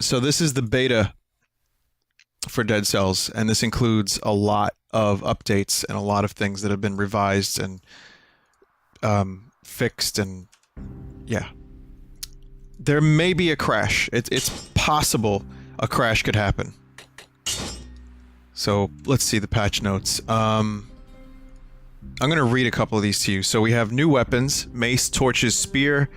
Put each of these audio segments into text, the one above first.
So this is the beta for Dead Cells, and this includes a lot of updates and a lot of things that have been revised and fixed, and yeah. There may be a crash. It's possible a crash could happen. So let's see the patch notes. I'm gonna read a couple of these to you. So we have new weapons: mace, torches, spear.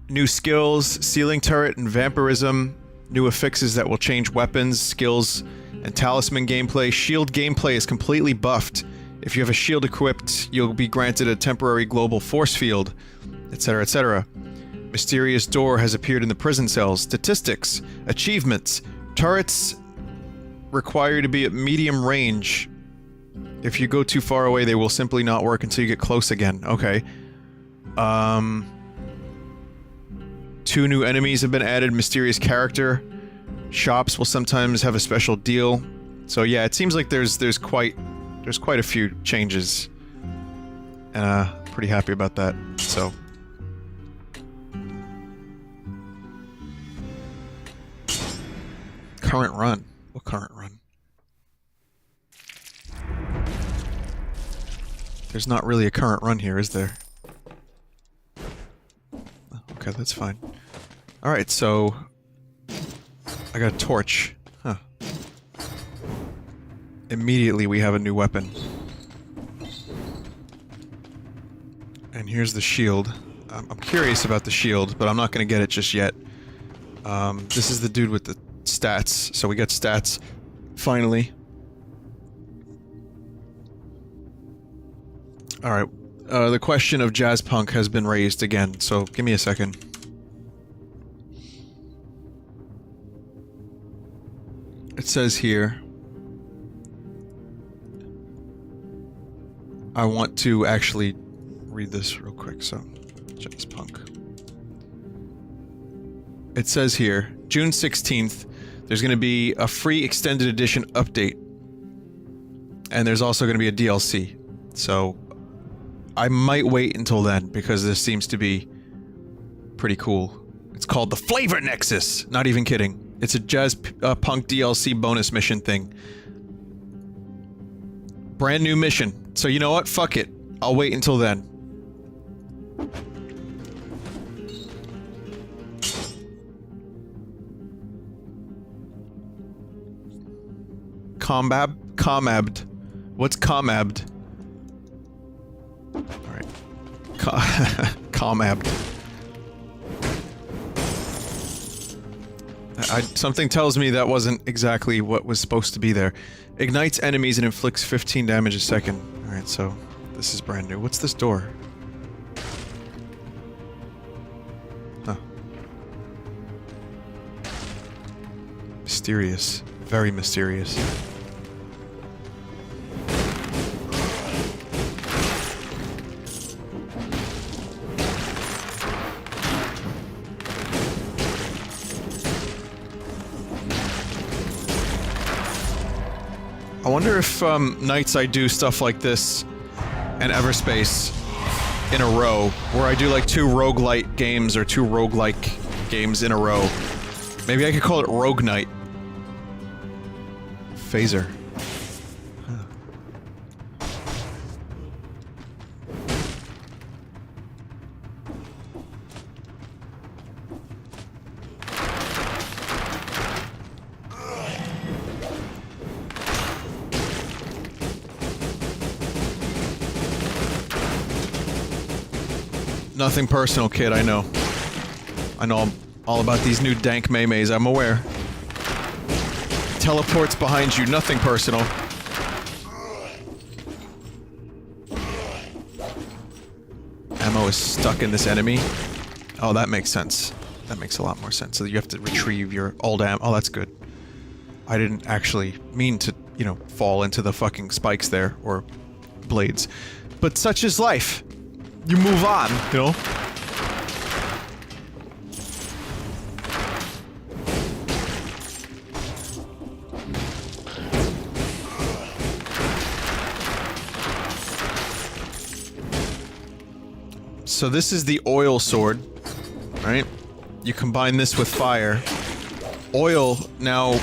New skills: ceiling turret and vampirism. New affixes that will change weapons, skills, and talisman gameplay. Shield gameplay is completely buffed. If you have a shield equipped, you'll be granted a temporary global force field, etc., etc. Mysterious door has appeared in the prison cells. Statistics, achievements, turrets require you to be at medium range. If you go too far away, they will simply not work until you get close again. Okay. 2 new enemies have been added. Mysterious character. Shops will sometimes have a special deal. So yeah, it seems like there's quite a few changes. And pretty happy about that. So current run. What current run? There's not really a current run here, is there? Okay, that's fine. Alright, so I got a torch. Huh. Immediately we have a new weapon. And here's the shield. I'm curious about the shield, but I'm not gonna get it just yet. This is the dude with the stats, so we got stats. Finally. Alright, the question of Jazzpunk has been raised again, so give me a second. It says here... I want to actually read this real quick, so... Jazzpunk. It says here, June 16th, there's going to be a free extended edition update. And there's also going to be a DLC. So, I might wait until then, because this seems to be pretty cool. It's called the Flavor Nexus! Not even kidding. It's a Jazzpunk DLC bonus mission thing. Brand new mission. So you know what? Fuck it. I'll wait until then. Comabbed. What's comabbed? Alright. Comabbed. Something tells me that wasn't exactly what was supposed to be there. Ignites enemies and inflicts 15 damage a second. Alright, so this is brand new. What's this door? Huh. Mysterious. Very mysterious. I wonder if nights I do stuff like this and Everspace in a row, where I do like 2 roguelite games or 2 roguelike games in a row. Maybe I could call it Rogue Night. Phaser. Huh. Nothing personal, kid, I know. I know all about these new dank maymays, I'm aware. Teleports behind you, nothing personal. Ammo is stuck in this enemy. Oh, that makes sense. That makes a lot more sense. So you have to retrieve your old ammo. Oh, that's good. I didn't actually mean to, you know, fall into the fucking spikes there, or blades. But such is life. You move on, you know? So this is the oil sword, right? You combine this with fire, oil now,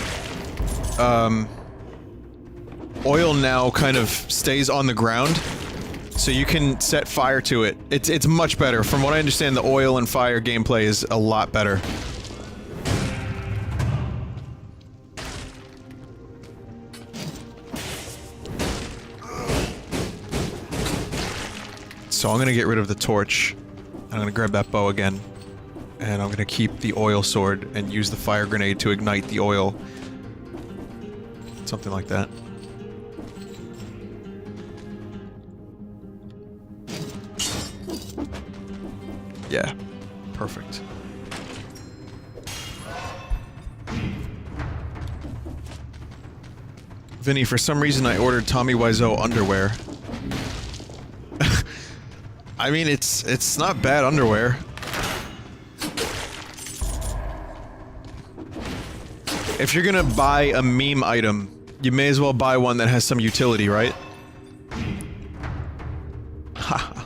oil now kind of stays on the ground, so you can set fire to it. It's much better. From what I understand, the oil and fire gameplay is a lot better. So I'm gonna get rid of the torch. I'm gonna grab that bow again. And I'm gonna keep the oil sword and use the fire grenade to ignite the oil. Something like that. Yeah. Perfect. Vinny, for some reason I ordered Tommy Wiseau underwear. I mean, it's not bad underwear. If you're gonna buy a meme item, you may as well buy one that has some utility, right? Haha.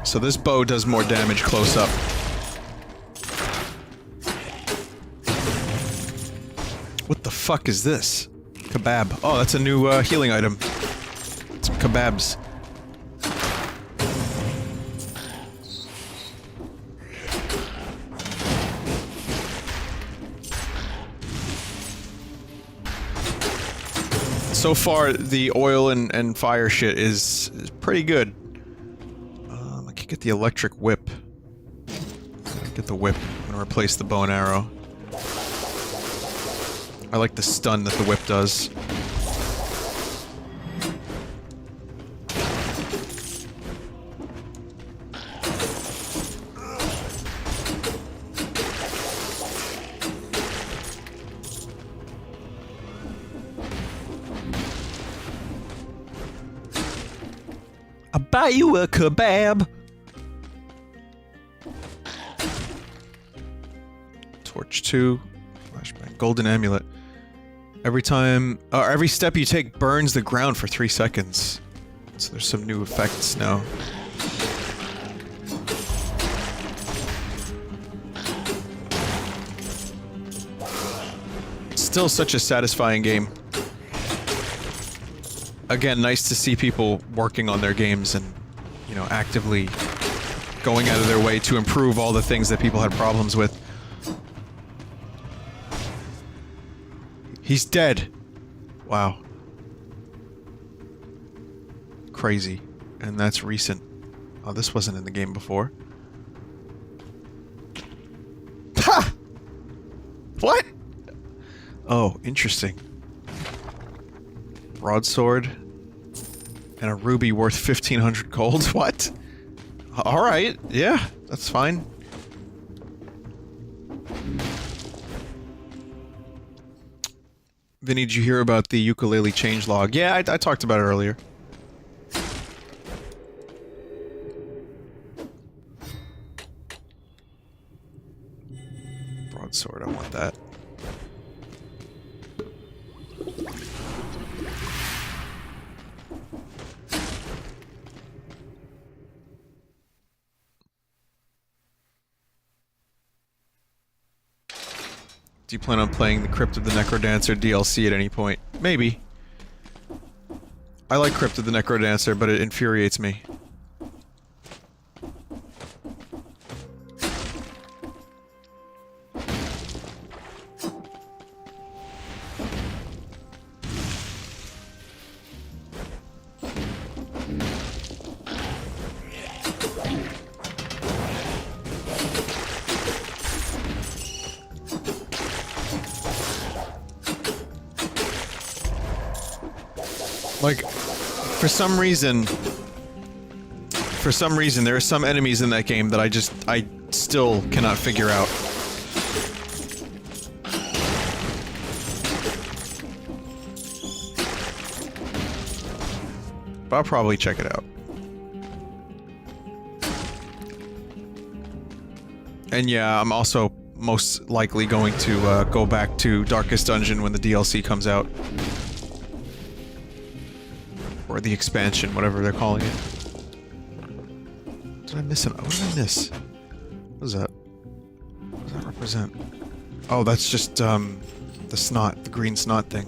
So this bow does more damage close up. What the fuck is this? Kebab. Oh, that's a new healing item. Some kebabs. So far, the oil and fire shit is pretty good. I can get the electric whip. Get the whip. I'm gonna replace the bow and arrow. I like the stun that the whip does. I'll buy you a kebab! Torch 2. Flashbang. Golden amulet. Every time, every step you take burns the ground for 3 seconds. So there's some new effects now. Still such a satisfying game. Again, nice to see people working on their games and, you know, actively going out of their way to improve all the things that people had problems with. He's dead. Wow. Crazy. And that's recent. Oh, this wasn't in the game before. Ha! What? Oh, interesting. Broadsword. And a ruby worth 1,500 gold? What? Alright, yeah, that's fine. Vinny, did you hear about the ukulele changelog? Yeah, I talked about it earlier. Broadsword, I want that. Do you plan on playing the Crypt of the Necrodancer DLC at any point? Maybe. I like Crypt of the Necrodancer, but it infuriates me. Like, for some reason, there are some enemies in that game that I still cannot figure out. But I'll probably check it out. And yeah, I'm also most likely going to go back to Darkest Dungeon when the DLC comes out. Or the expansion, whatever they're calling it. Did I miss it? What did I miss? What is that? What does that represent? Oh, that's just, the snot. The green snot thing.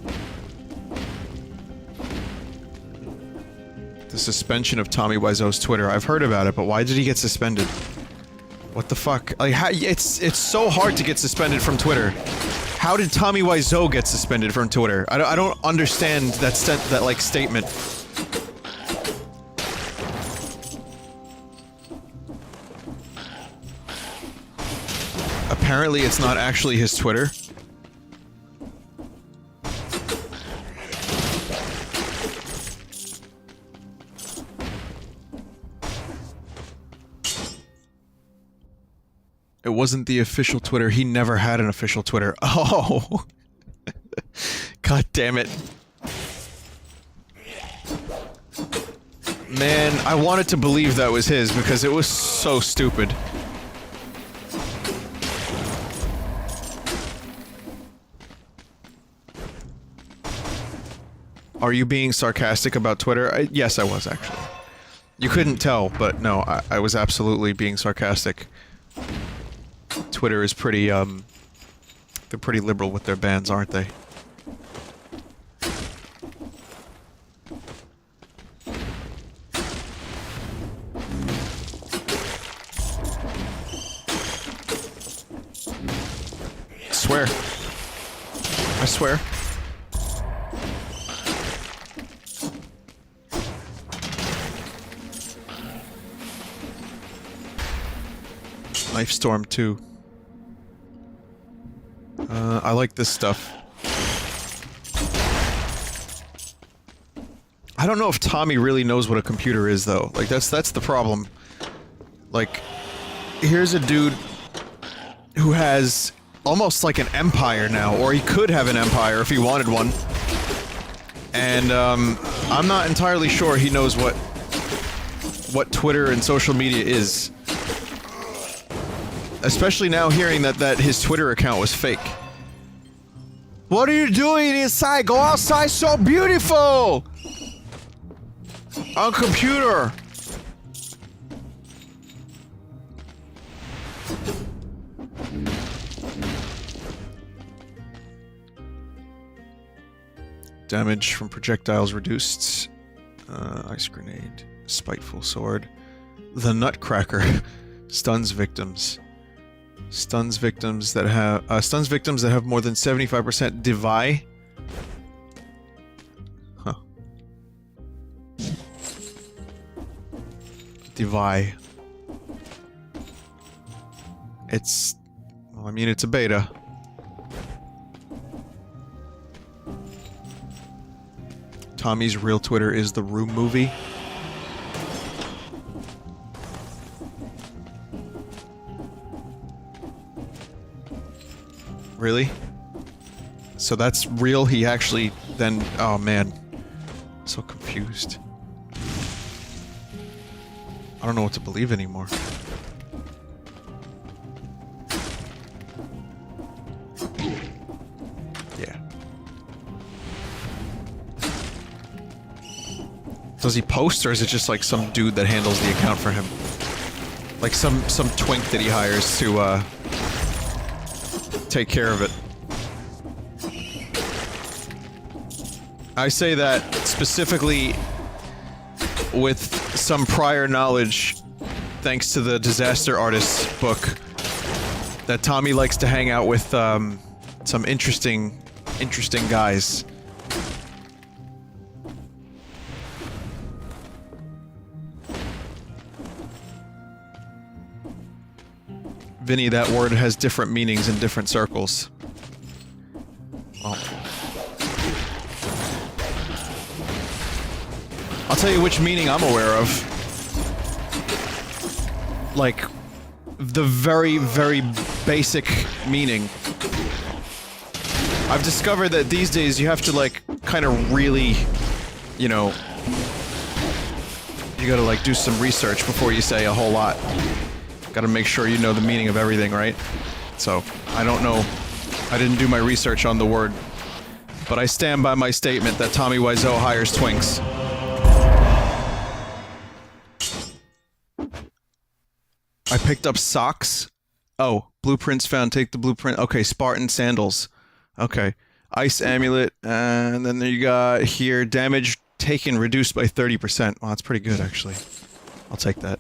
The suspension of Tommy Wiseau's Twitter. I've heard about it, but why did he get suspended? What the fuck? Like, how, it's so hard to get suspended from Twitter. How did Tommy Wiseau get suspended from Twitter? I don't understand that like statement. Apparently it's not actually his Twitter. It wasn't the official Twitter. He never had an official Twitter. Oh! God damn it. Man, I wanted to believe that was his because it was so stupid. Are you being sarcastic about Twitter? Yes, I was, actually. You couldn't tell, but no, I was absolutely being sarcastic. Twitter is pretty, they're pretty liberal with their bans, aren't they? Swear. I swear. Knife Storm 2. I like this stuff. I don't know if Tommy really knows what a computer is, though. Like, that's the problem. Like, here's a dude who has almost like an empire now, or he could have an empire if he wanted one. And, I'm not entirely sure he knows what Twitter and social media is. Especially now hearing that his Twitter account was fake. What are you doing inside? Go outside, so beautiful! On computer! Damage from projectiles reduced. Ice grenade. Spiteful sword. The Nutcracker. Stuns victims. Stuns victims that have more than 75% Devi. Huh. Devi. It's... well, I mean, it's a beta. Tommy's real Twitter is the Room movie. Really? So that's real? He actually then... oh man. So confused. I don't know what to believe anymore. Yeah. Does he post, or is it just like some dude that handles the account for him? Like some twink that he hires to, take care of it. I say that specifically with some prior knowledge, thanks to the Disaster Artist book, that Tommy likes to hang out with some interesting guys. Vinny, that word has different meanings in different circles. Oh. I'll tell you which meaning I'm aware of. Like, the very, very basic meaning. I've discovered that these days you have to, like, kind of really, you know... you gotta, like, do some research before you say a whole lot. Gotta make sure you know the meaning of everything, right? So, I don't know. I didn't do my research on the word. But I stand by my statement that Tommy Wiseau hires twinks. I picked up socks. Oh, blueprints found. Take the blueprint. Okay, Spartan sandals. Okay. Ice amulet. And then you got here, damage taken reduced by 30%. Well, that's pretty good, actually. I'll take that.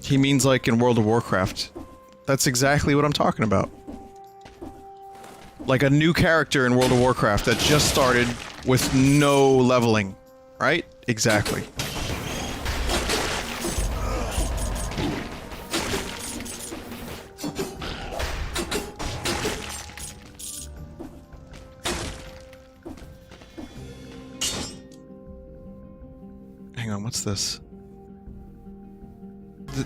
He means like in World of Warcraft. That's exactly what I'm talking about. Like a new character in World of Warcraft that just started with no leveling. Right? Exactly. Hang on, what's this?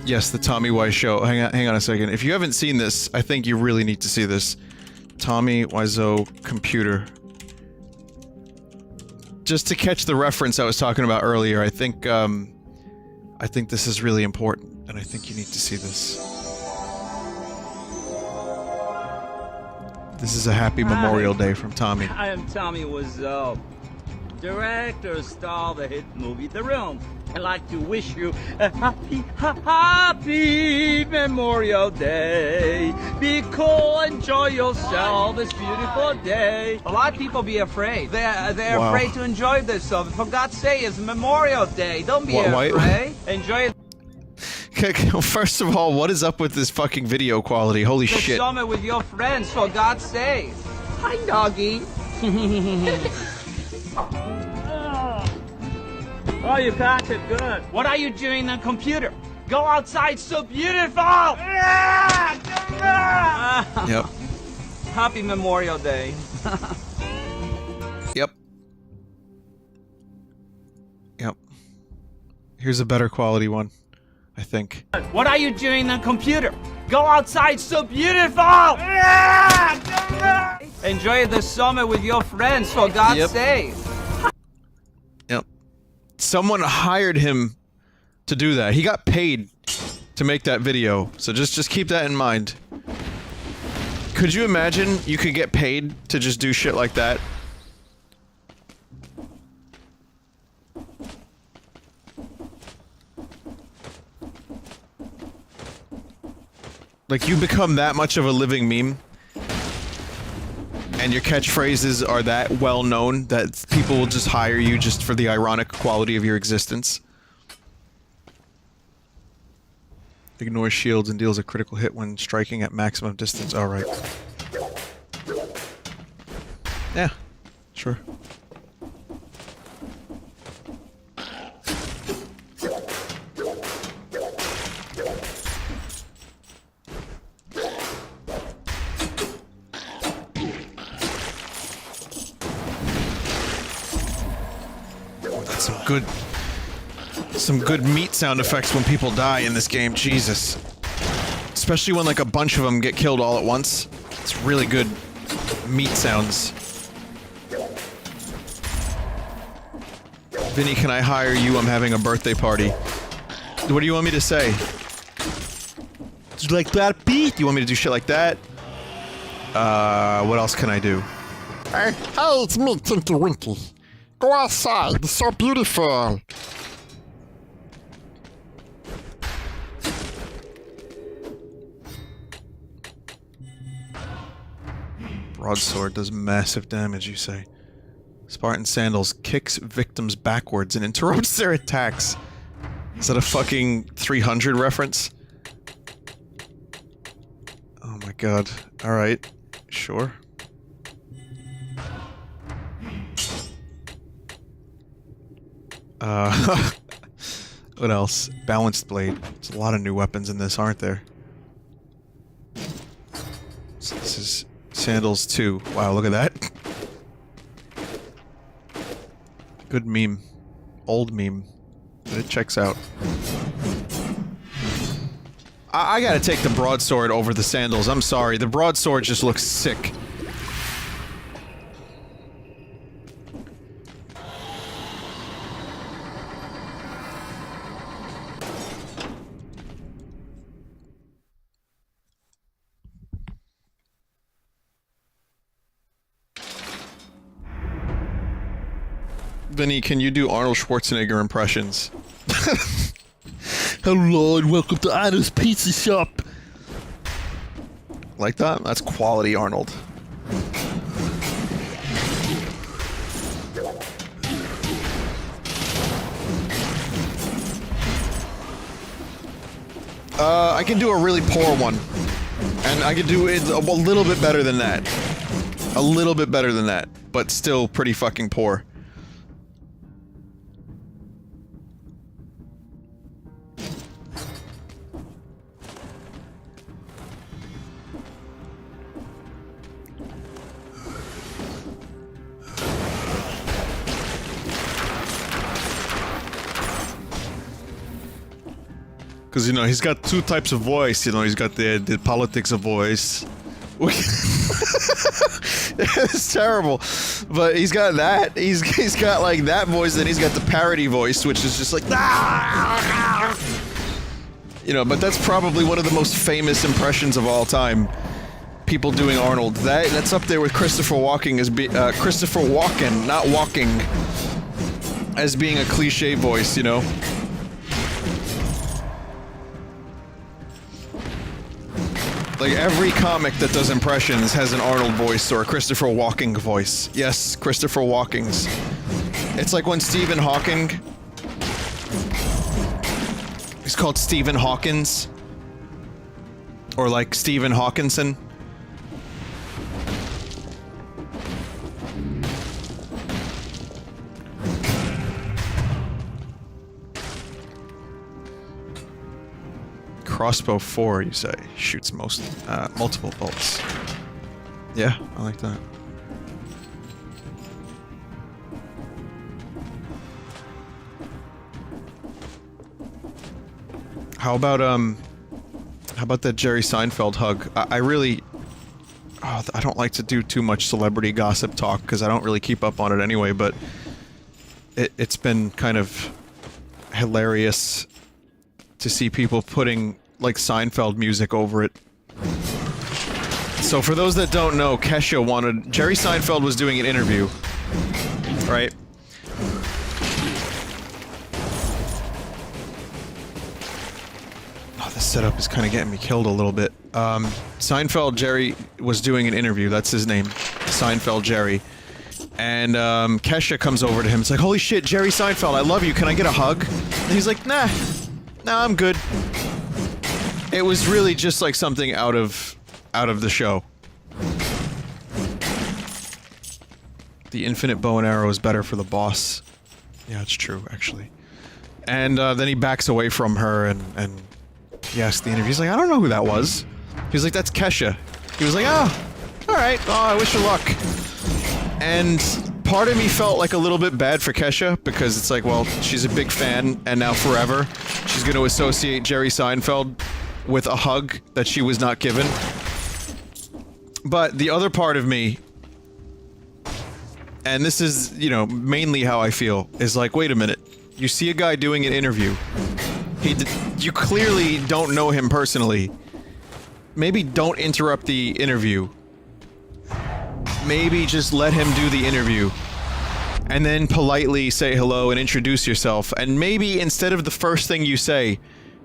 Yes, the Tommy Wiseau. Hang on a second. If you haven't seen this, I think you really need to see this. Tommy Wiseau computer. Just to catch the reference I was talking about earlier, I think this is really important, and I think you need to see this. This is a happy Memorial Day from Tommy. I am Tommy Wiseau, director, star of the hit movie The Room. I'd like to wish you a happy Memorial Day. Be cool, enjoy yourself this beautiful day. A lot of people be afraid. They're afraid to enjoy themselves. For God's sake, it's Memorial Day. Don't be afraid. Enjoy it. First of all, what is up with this fucking video quality? Holy shit. Summer with your friends, for God's sake. Hi, doggy. Oh, you packed it good. What are you doing on the computer? Go outside, so beautiful! Yep. Happy Memorial Day. Yep. Yep. Here's a better quality one, I think. What are you doing on the computer? Go outside, so beautiful! Enjoy the summer with your friends, for God's sake. Yep. Someone hired him to do that. He got paid to make that video, so just keep that in mind. Could you imagine you could get paid to just do shit like that? Like, you become that much of a living meme, and your catchphrases are that well known that people will just hire you just for the ironic quality of your existence. Ignores shields and deals a critical hit when striking at maximum distance. Alright. Yeah, sure. Some good meat sound effects when people die in this game, Jesus. Especially when like a bunch of them get killed all at once. It's really good meat sounds. Vinny, can I hire you? I'm having a birthday party. What do you want me to say? Do you like that beat? Do you want me to do shit like that? What else can I do? Hey, it's me, Tinky Winky. Go outside, it's so beautiful. Broadsword does massive damage, you say. Spartan Sandals kicks victims backwards and interrupts their attacks. Is that a fucking 300 reference? Oh my god. Alright. Sure. What else? Balanced blade. There's a lot of new weapons in this, aren't there? So this is Sandals 2. Wow, look at that. Good meme. Old meme. But it checks out. I gotta take the broadsword over the sandals. I'm sorry. The broadsword just looks sick. Vinny, can you do Arnold Schwarzenegger impressions? Hello and welcome to Anna's Pizza Shop. Like that? That's quality Arnold. I can do a really poor one. And I can do it a little bit better than that. A little bit better than that. But still pretty fucking poor. Because, you know, he's got two types of voice, you know, he's got the politics of voice. It's terrible. But he's got that. He's got, like, that voice, and he's got the parody voice, which is just like... You know, but that's probably one of the most famous impressions of all time. People doing Arnold. That's up there with Christopher Walken as Christopher Walken, not walking, as being a cliche voice, you know? Like, every comic that does impressions has an Arnold voice or a Christopher Walken voice. Yes, Christopher Walken's. It's like when Stephen Hawking... He's called Stephen Hawkins. Or like Stephen Hawkinson. Crossbow 4, you say, shoots multiple bolts. Yeah, I like that. How about that Jerry Seinfeld hug? I really... Oh, I don't like to do too much celebrity gossip talk, because I don't really keep up on it anyway, but... It's been kind of... hilarious to see people putting, like, Seinfeld music over it. So for those that don't know, Kesha wanted... Jerry Seinfeld was doing an interview. Right? Oh, this setup is kind of getting me killed a little bit. Seinfeld Jerry was doing an interview, that's his name. Seinfeld Jerry. And, Kesha comes over to him, it's like, holy shit, Jerry Seinfeld, I love you, can I get a hug? And he's like, nah, I'm good. It was really just like something out of the show. The infinite bow and arrow is better for the boss. Yeah, it's true, actually. And, then he backs away from her and he asks the interview, he's like, I don't know who that was. He's like, that's Kesha. He was like, oh, alright, oh, I wish you luck. And part of me felt like a little bit bad for Kesha, because it's like, well, she's a big fan, and now forever, she's gonna associate Jerry Seinfeld with a hug that she was not given. But the other part of me, and this is, you know, mainly how I feel, is like, wait a minute, you see a guy doing an interview, you clearly don't know him personally, maybe don't interrupt the interview. Maybe just let him do the interview. And then politely say hello and introduce yourself. And maybe instead of the first thing you say,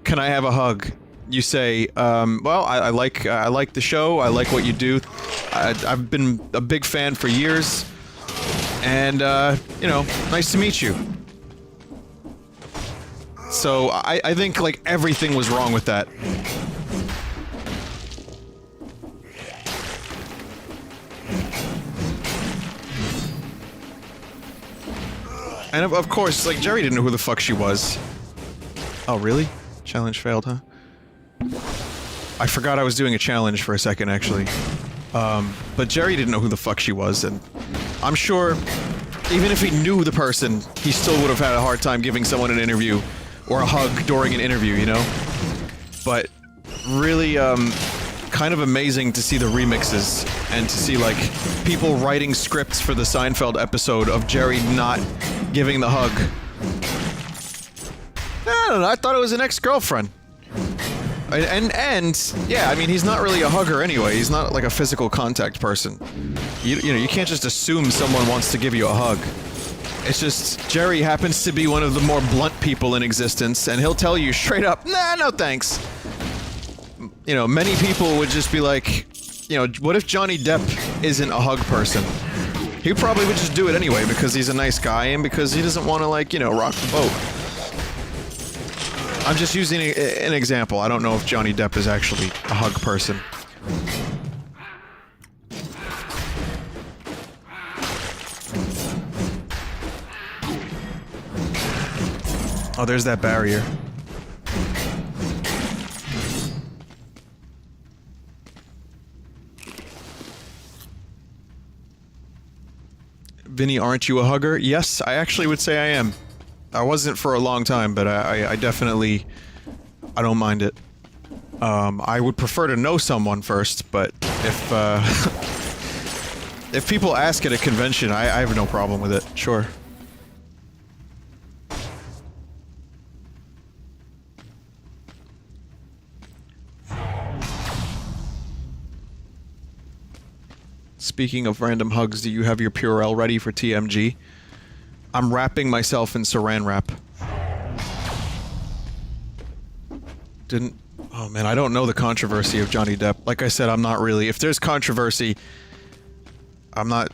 can I have a hug? You say, well, I like the show, I like what you do. I've been a big fan for years. And, you know, nice to meet you. So, I think, like, everything was wrong with that. And of course, like, Jerry didn't know who the fuck she was. Oh, really? Challenge failed, huh? I forgot I was doing a challenge for a second, actually. But Jerry didn't know who the fuck she was, and I'm sure, even if he knew the person, he still would have had a hard time giving someone an interview, or a hug during an interview, you know? But, really, kind of amazing to see the remixes, and to see, like, people writing scripts for the Seinfeld episode of Jerry not giving the hug. I don't know, I thought it was an ex-girlfriend. And, yeah, I mean, he's not really a hugger anyway, he's not, like, a physical contact person. You know, you can't just assume someone wants to give you a hug. It's just, Jerry happens to be one of the more blunt people in existence, and he'll tell you straight up, nah, no thanks. You know, many people would just be like, you know, what if Johnny Depp isn't a hug person? He probably would just do it anyway because he's a nice guy and because he doesn't want to, like, you know, rock the boat. I'm just using an example. I don't know if Johnny Depp is actually a hug person. Oh, there's that barrier. Vinny, aren't you a hugger? Yes, I actually would say I am. I wasn't for a long time, but I definitely... I don't mind it. I would prefer to know someone first, but if, if people ask at a convention, I have no problem with it, sure. Speaking of random hugs, do you have your Purell ready for TMG? I'm wrapping myself in saran wrap. Oh man, I don't know the controversy of Johnny Depp. Like I said, I'm not really... If there's controversy, I'm not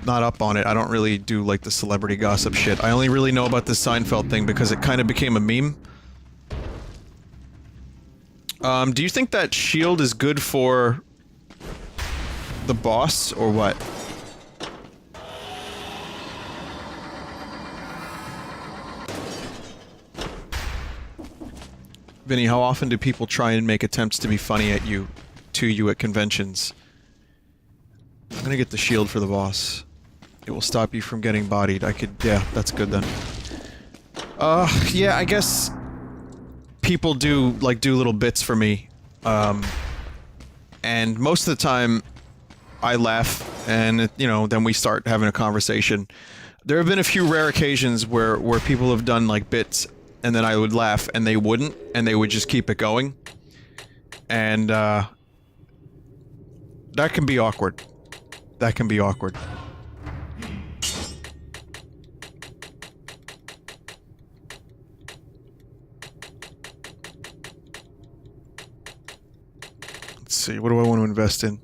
up on it. I don't really do, like, the celebrity gossip shit. I only really know about this Seinfeld thing because it kind of became a meme. Do you think that shield is good for... the boss, or what? Vinny, how often do people try and make attempts to be funny at you, at conventions? I'm gonna get the shield for the boss. It will stop you from getting bodied. Yeah, that's good then. Yeah, I guess... people do little bits for me. And most of the time... I laugh, and, you know, then we start having a conversation. There have been a few rare occasions where people have done, like, bits, and then I would laugh, and they wouldn't, and they would just keep it going. And, that can be awkward. That can be awkward. Let's see, what do I want to invest in?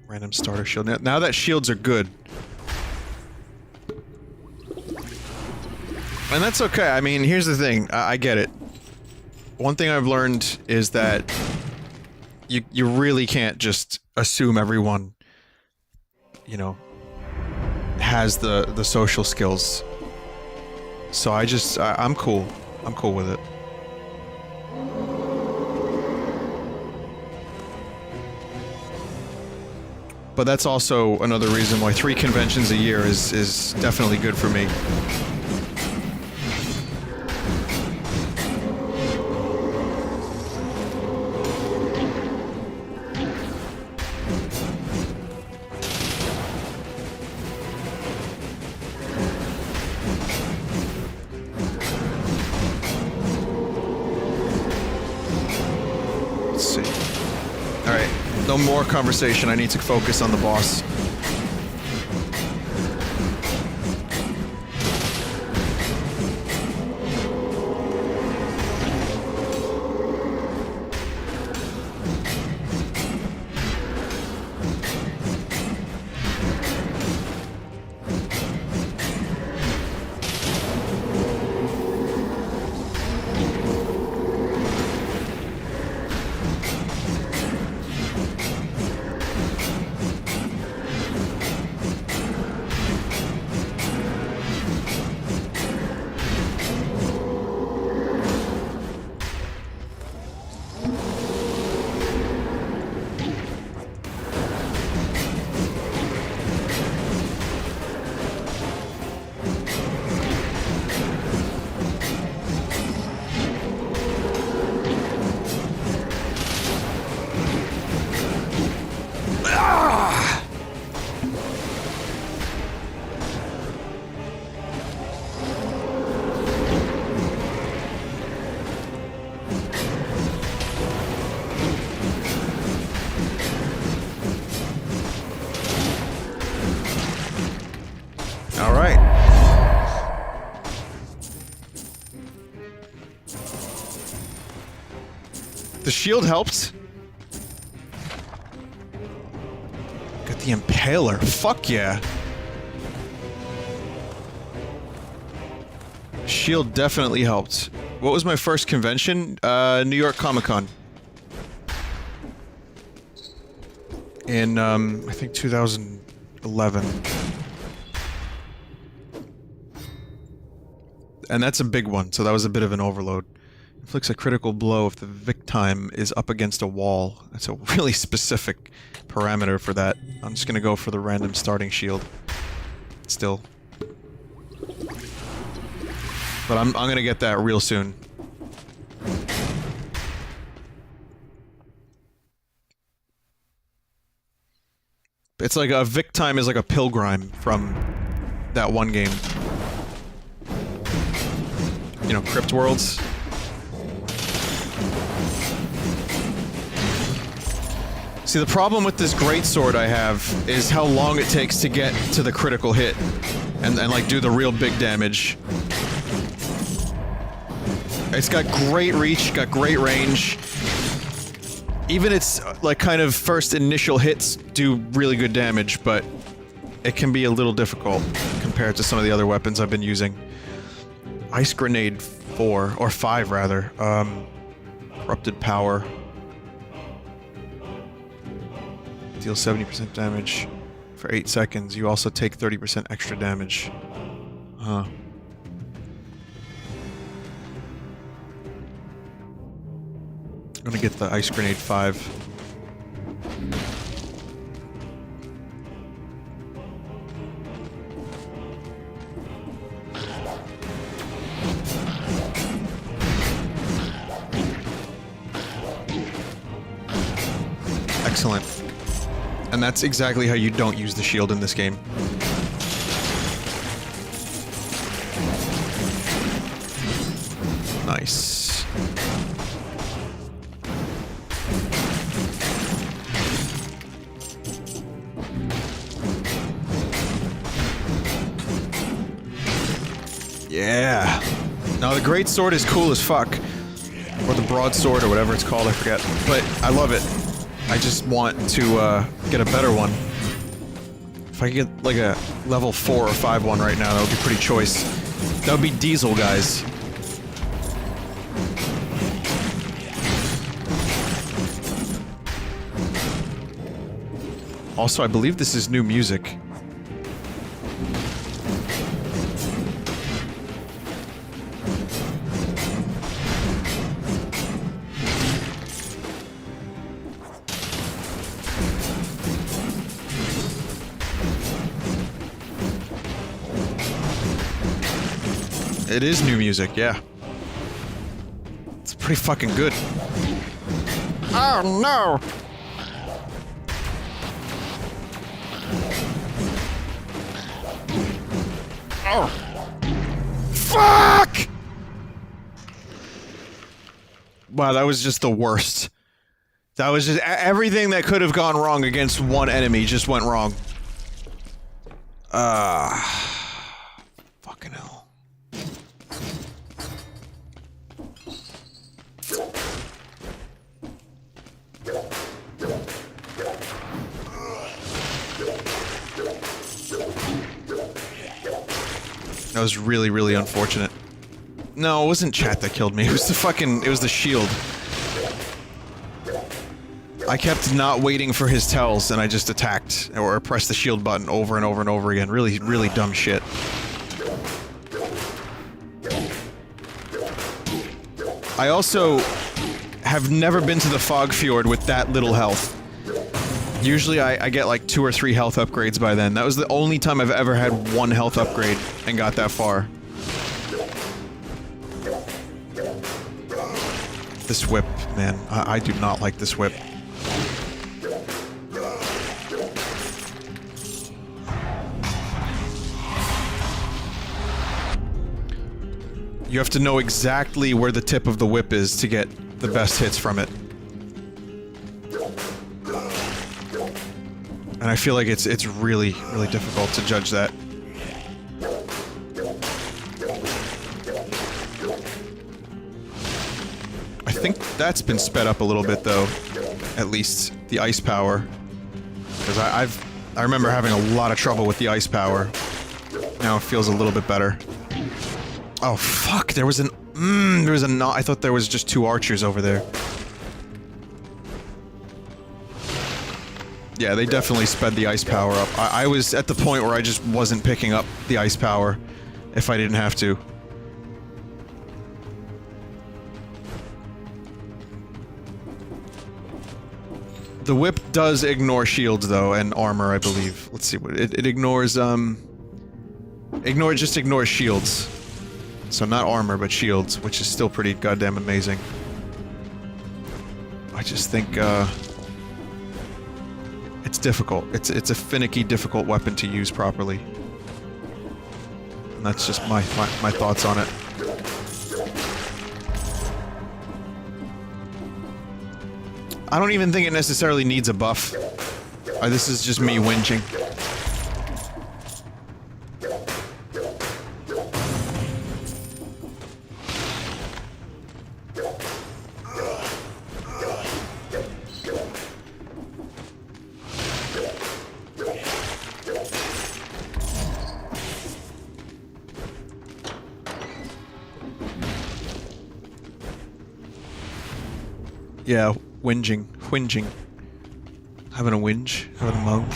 Random starter shield. Now that shields are good. And that's okay. I mean, here's the thing. I get it. One thing I've learned is that you really can't just assume everyone, you know, has the social skills. So I'm cool. I'm cool with it. But that's also another reason why 3 conventions a year is definitely good for me. Let's see. All right. No more conversation, I need to focus on the boss. shield helped. Got the Impaler. Fuck yeah. Shield definitely helped. What was my first convention? New York Comic Con. In, I think 2011. And that's a big one, so that was a bit of an overload. Inflicts a critical blow if the Vic time is up against a wall. That's a really specific parameter for that. I'm just gonna go for the random starting shield. Still. But I'm gonna get that real soon. It's like a Vic time is like a Pilgrim from that one game. You know, Crypt Worlds. See, the problem with this greatsword I have is how long it takes to get to the critical hit and like do the real big damage. It's got great reach, got great range. Even its like kind of first initial hits do really good damage, but it can be a little difficult compared to some of the other weapons I've been using. Ice Grenade 4, or 5 rather. Corrupted Power. Deal 70% damage for 8 seconds. You also take 30% extra damage. Huh. I'm gonna get the Ice Grenade 5. Excellent. And that's exactly how you don't use the shield in this game. Nice. Yeah. Now the greatsword is cool as fuck. Or the broadsword or whatever it's called, I forget. But I love it. I just want to get a better one. If I could get like a level 4 or 5 one right now, that would be pretty choice. That would be Diesel, guys. Also, I believe this is new music. It is new music, yeah. It's pretty fucking good. Oh no! Oh. Fuck! Wow, that was just the worst. That was just everything that could have gone wrong against one enemy just went wrong. Fucking hell. That was really, really unfortunate. No, it wasn't chat that killed me. It was the fucking... it was the shield. I kept not waiting for his tells, and I just attacked, or pressed the shield button over and over and over again. Really, really dumb shit. I also have never been to the Fog Fjord with that little health. Usually I get like 2 or 3 health upgrades by then. That was the only time I've ever had 1 health upgrade and got that far. This whip, man. I do not like this whip. You have to know exactly where the tip of the whip is to get the best hits from it. And I feel like it's really, really difficult to judge that. I think that's been sped up a little bit, though. At least the ice power, because I remember having a lot of trouble with the ice power. Now it feels a little bit better. Oh fuck! There was I thought there was just 2 archers over there. Yeah, they definitely sped the ice power up. I was at the point where I just wasn't picking up the ice power if I didn't have to. The whip does ignore shields, though, and armor, I believe. Let's see what it ignores. Just ignores shields. So not armor, but shields, which is still pretty goddamn amazing. I just think it's difficult. It's a finicky, difficult weapon to use properly. And that's just my thoughts on it. I don't even think it necessarily needs a buff. This is just me whinging. Yeah, whinging. Having a whinge, having a moan.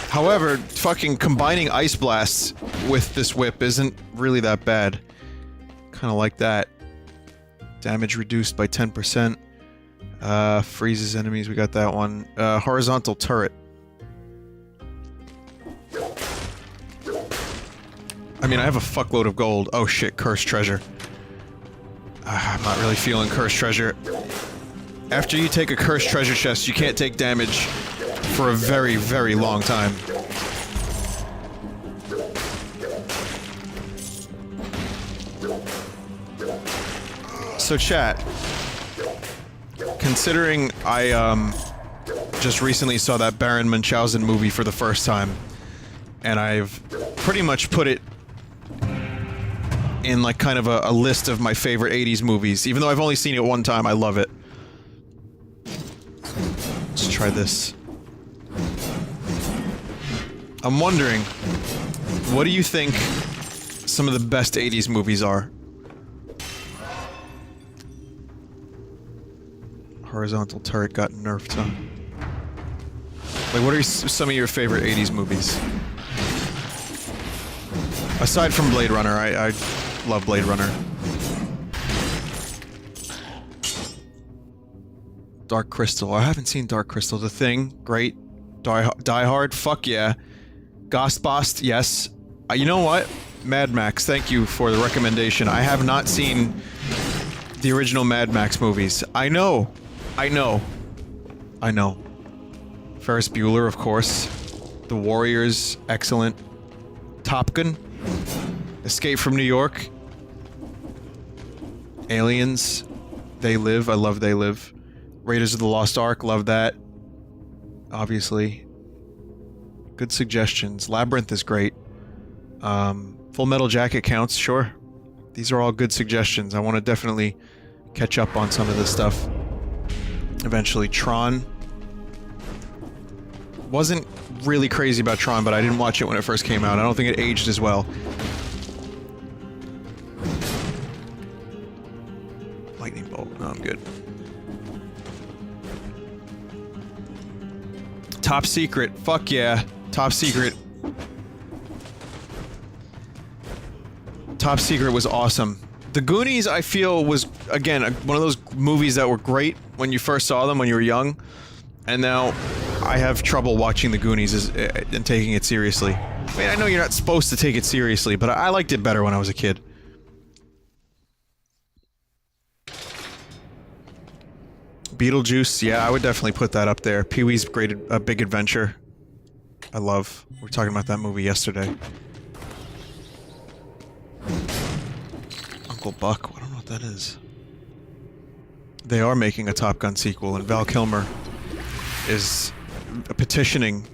However, fucking combining ice blasts with this whip isn't really that bad. Kinda like that. Damage reduced by 10%. Freezes enemies, we got that one. Horizontal turret. I mean, I have a fuckload of gold. Oh shit, cursed treasure. I'm not really feeling cursed treasure. After you take a cursed treasure chest, you can't take damage for a very, very long time. So chat, considering I just recently saw that Baron Munchausen movie for the first time, and I've pretty much put it in like kind of a list of my favorite 80s movies, even though I've only seen it one time, I love it. Let's try this. I'm wondering, what do you think some of the best 80s movies are? Horizontal turret got nerfed, huh? Like, what are some of your favorite 80s movies? Aside from Blade Runner, I love Blade Runner. Dark Crystal. I haven't seen Dark Crystal. The Thing, great. Die Hard, fuck yeah. Ghostbust, yes. You know what? Mad Max, thank you for the recommendation. I have not seen the original Mad Max movies. I know. Ferris Bueller, of course. The Warriors, excellent. Top Gun. Escape from New York. Aliens. They Live, I love They Live. Raiders of the Lost Ark, love that. Obviously. Good suggestions. Labyrinth is great. Full Metal Jacket counts, sure. These are all good suggestions. I want to definitely catch up on some of this stuff. Eventually, Tron. Wasn't really crazy about Tron, but I didn't watch it when it first came out. I don't think it aged as well. Lightning Bolt. No, I'm good. Top Secret. Fuck yeah. Top Secret. Top Secret was awesome. The Goonies, I feel, was, again, one of those movies that were great when you first saw them when you were young, and now I have trouble watching The Goonies and taking it seriously. I mean, I know you're not supposed to take it seriously, but I liked it better when I was a kid. Beetlejuice, yeah, I would definitely put that up there. Pee-wee's Big Adventure. I love. We were talking about that movie yesterday. Uncle Buck, I don't know what that is. They are making a Top Gun sequel, and Val Kilmer is petitioning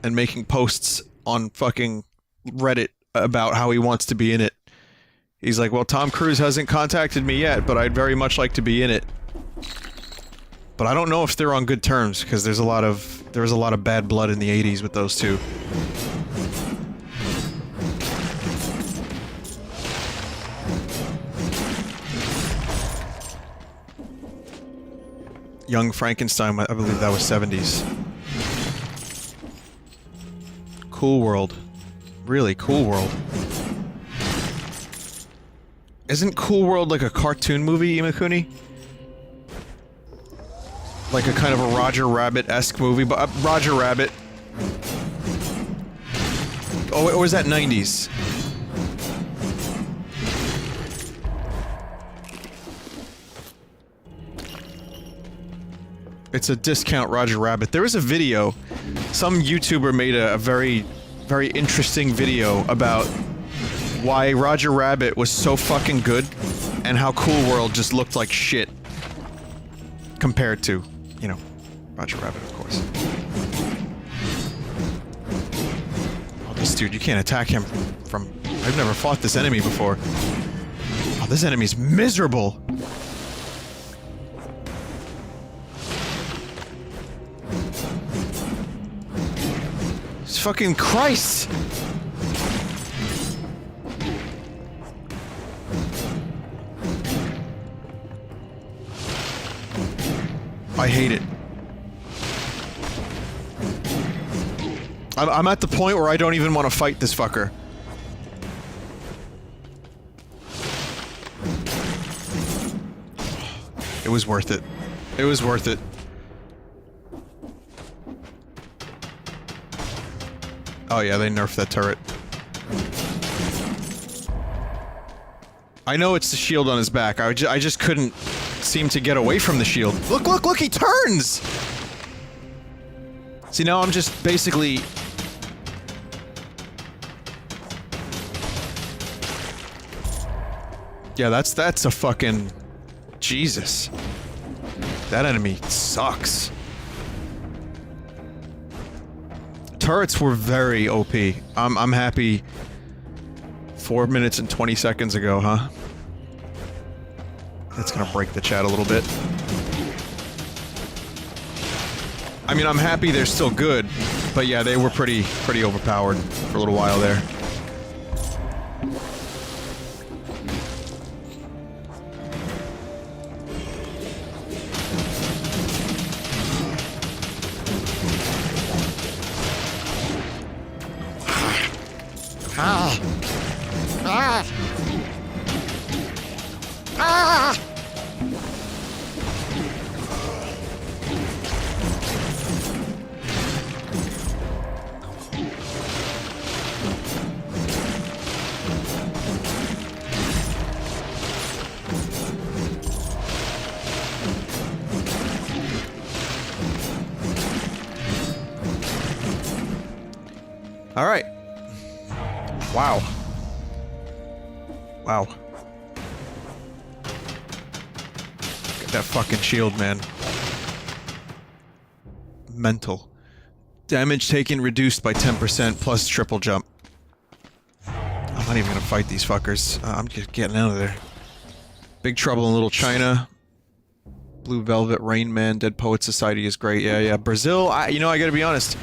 and making posts on fucking Reddit about how he wants to be in it. He's like, well, Tom Cruise hasn't contacted me yet, but I'd very much like to be in it. But I don't know if they're on good terms, because there was a lot of bad blood in the 80s with those two. Young Frankenstein, I believe that was 70s. Cool World. Really, Cool World. Isn't Cool World like a cartoon movie, Imakuni? Like a kind of a Roger Rabbit-esque movie, but Roger Rabbit. Oh, or was that 90s? It's a discount Roger Rabbit. There was a video. Some YouTuber made a very, very interesting video about why Roger Rabbit was so fucking good and how Cool World just looked like shit compared to, you know, Roger Rabbit, of course. Oh, this dude, you can't attack him from... I've never fought this enemy before. Oh, this enemy's miserable! Fucking Christ! I hate it. I'm at the point where I don't even want to fight this fucker. It was worth it. It was worth it. Oh yeah, they nerfed that turret. I know it's the shield on his back. I just couldn't seem to get away from the shield. Look, look, look, he turns! See, now I'm just basically... Yeah, that's a fucking... Jesus. That enemy sucks. Turrets were very OP. I'm happy 4 minutes and 20 seconds ago, huh? That's gonna break the chat a little bit. I mean, I'm happy they're still good, but yeah, they were pretty overpowered for a little while there. Ah! Ah! Ah! All right. Wow. Wow. Get that fucking shield, man. Mental. Damage taken reduced by 10% plus triple jump. I'm not even gonna fight these fuckers. I'm just getting out of there. Big Trouble in Little China. Blue Velvet, Rain Man, Dead Poet Society is great. Yeah, yeah. Brazil, you know, I gotta be honest.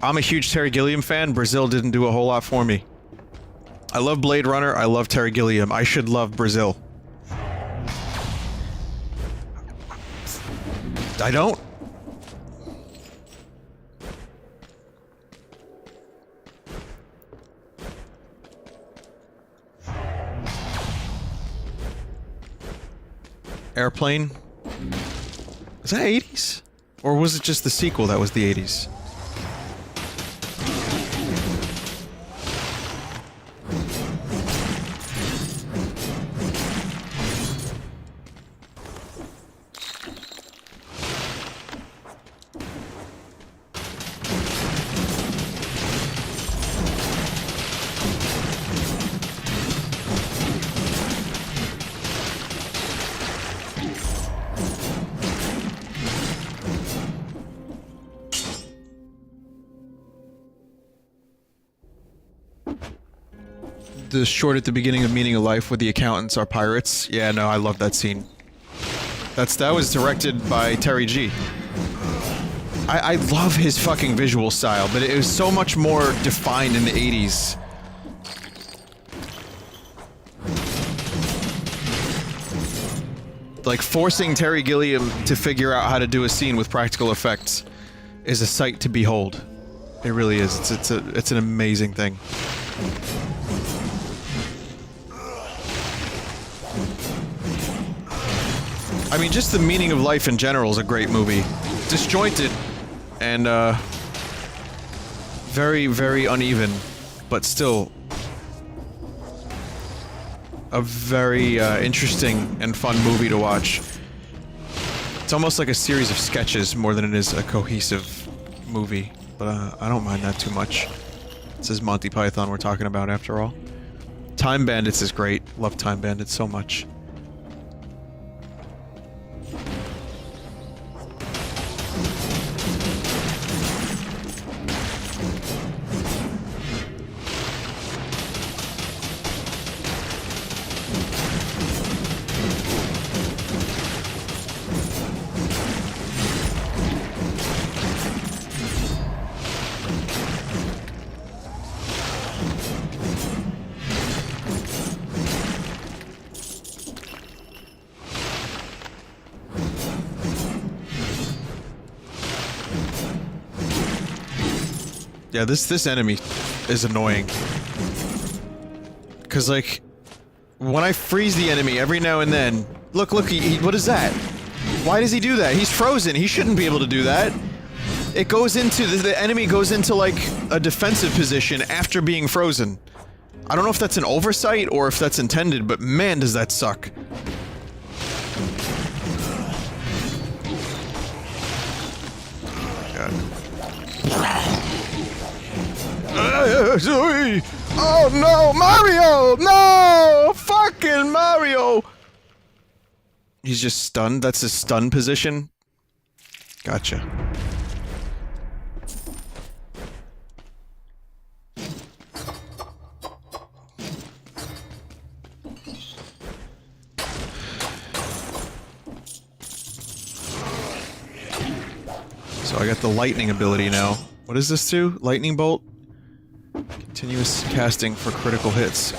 I'm a huge Terry Gilliam fan. Brazil didn't do a whole lot for me. I love Blade Runner. I love Terry Gilliam. I should love Brazil. I don't. Airplane. Is that 80s? Or was it just the sequel that was the 80s? The short at the beginning of Meaning of Life where the accountants are pirates. Yeah, no, I love that scene. That was directed by Terry G. I love his fucking visual style, but it was so much more defined in the 80s. Like, forcing Terry Gilliam to figure out how to do a scene with practical effects is a sight to behold. It really is. It's an amazing thing. I mean, just the Meaning of Life in general is a great movie. Disjointed and very, very uneven, but still a very interesting and fun movie to watch. It's almost like a series of sketches more than it is a cohesive movie, but I don't mind that too much. This is Monty Python we're talking about after all. Time Bandits is great. Love Time Bandits so much. Yeah, this enemy is annoying. Cause like, when I freeze the enemy every now and then, look, what is that? Why does he do that? He's frozen, he shouldn't be able to do that. It goes into, the enemy goes into like, a defensive position after being frozen. I don't know if that's an oversight or if that's intended, but man does that suck. God. Oh no, Mario! No! Fucking Mario! He's just stunned? That's his stun position? Gotcha. So I got the lightning ability now. What does this do? Lightning bolt? Continuous casting for critical hits.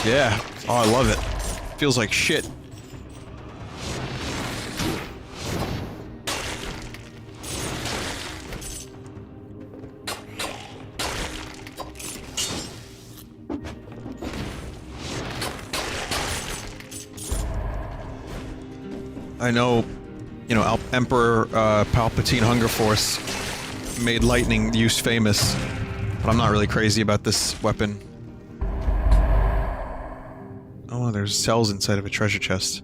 Yeah. Oh, I love it. Feels like shit. I know, you know, Emperor Palpatine Hunger Force made lightning use famous. But I'm not really crazy about this weapon. Oh, there's cells inside of a treasure chest.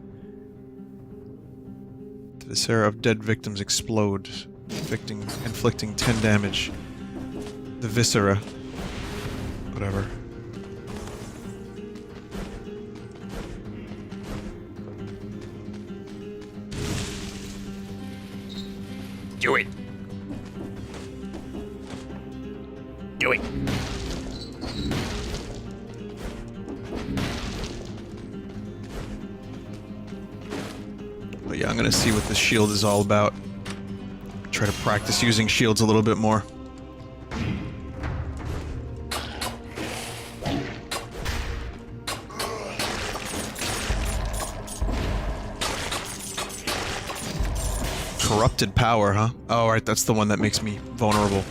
The viscera of dead victims explode, inflicting 10 damage. The viscera. Whatever. Do it! Do it. But yeah, I'm gonna see what this shield is all about. Try to practice using shields a little bit more. Corrupted power, huh? Oh, right, that's the one that makes me vulnerable.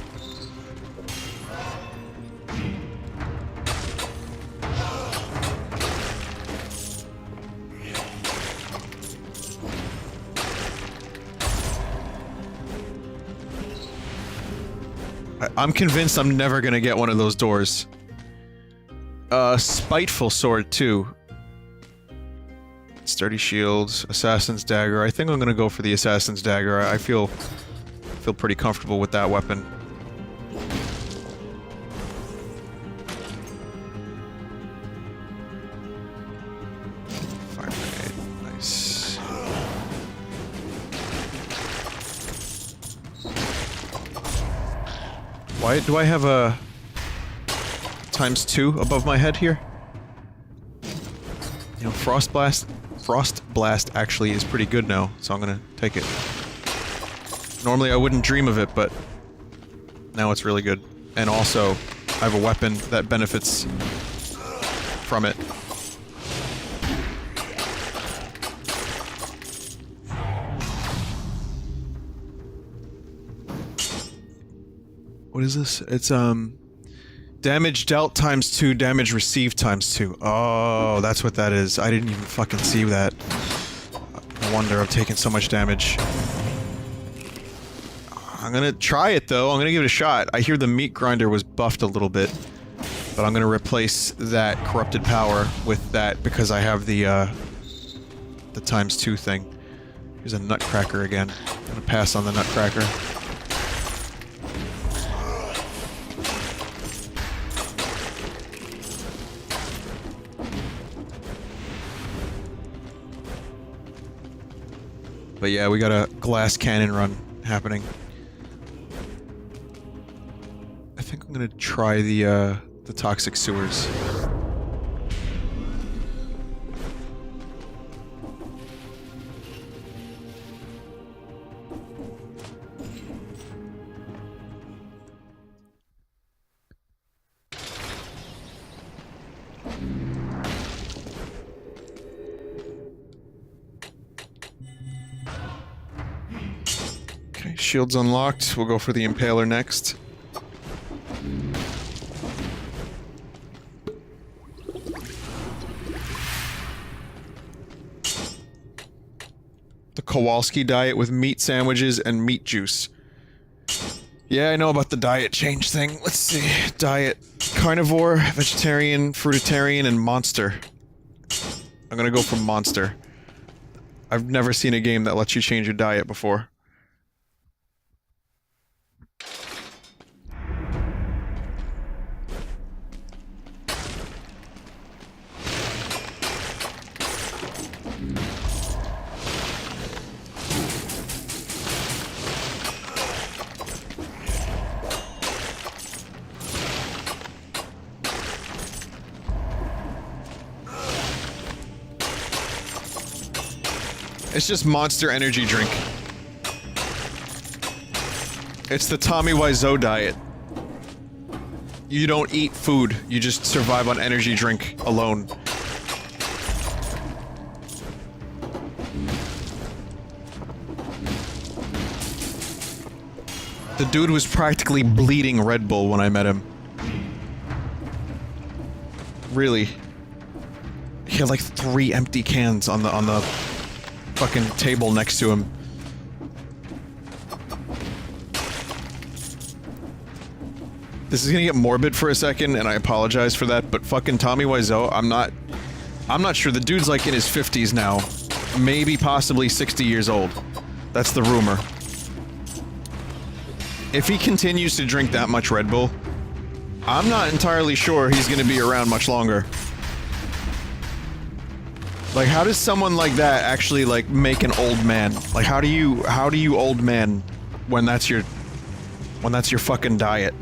I'm convinced I'm never gonna get one of those doors. Spiteful sword, too. Sturdy shields, assassin's dagger. I think I'm gonna go for the assassin's dagger. I feel pretty comfortable with that weapon. Fire grenade, nice. Why do I have a ×2 above my head here? You know, Frost Blast actually is pretty good now, so I'm gonna take it. Normally I wouldn't dream of it, but now it's really good. And also, I have a weapon that benefits from it. What is this? It's, damage dealt ×2, damage received ×2. Oh, that's what that is. I didn't even fucking see that. No wonder I've taken so much damage. I'm gonna try it, though. I'm gonna give it a shot. I hear the meat grinder was buffed a little bit. But I'm gonna replace that corrupted power with that because I have the ×2 thing. Here's a nutcracker again. I'm gonna pass on the nutcracker. But yeah, we got a glass cannon run happening. I think I'm gonna try the toxic sewers. Shields unlocked. We'll go for the Impaler next. The Kowalski diet with meat sandwiches and meat juice. Yeah, I know about the diet change thing. Let's see. Diet. Carnivore, vegetarian, fruitarian, and monster. I'm gonna go for monster. I've never seen a game that lets you change your diet before. It's just Monster energy drink. It's the Tommy Wiseau diet. You don't eat food, you just survive on energy drink alone. The dude was practically bleeding Red Bull when I met him. Really. He had like 3 empty cans on the fucking table next to him. This is gonna get morbid for a second, and I apologize for that, but fucking Tommy Wiseau, I'm not sure. The dude's like in his 50s now. Maybe possibly 60 years old. That's the rumor. If he continues to drink that much Red Bull, I'm not entirely sure he's gonna be around much longer. Like, how does someone like that actually, like, make an old man? Like, how do you old man when that's your fucking diet?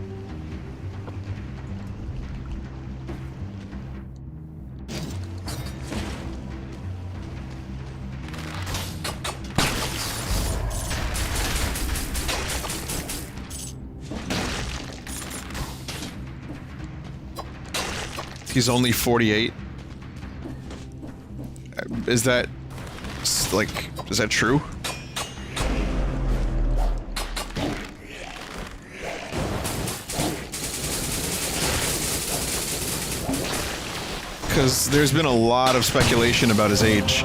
He's only 48. Is that, like, is that true? Because there's been a lot of speculation about his age.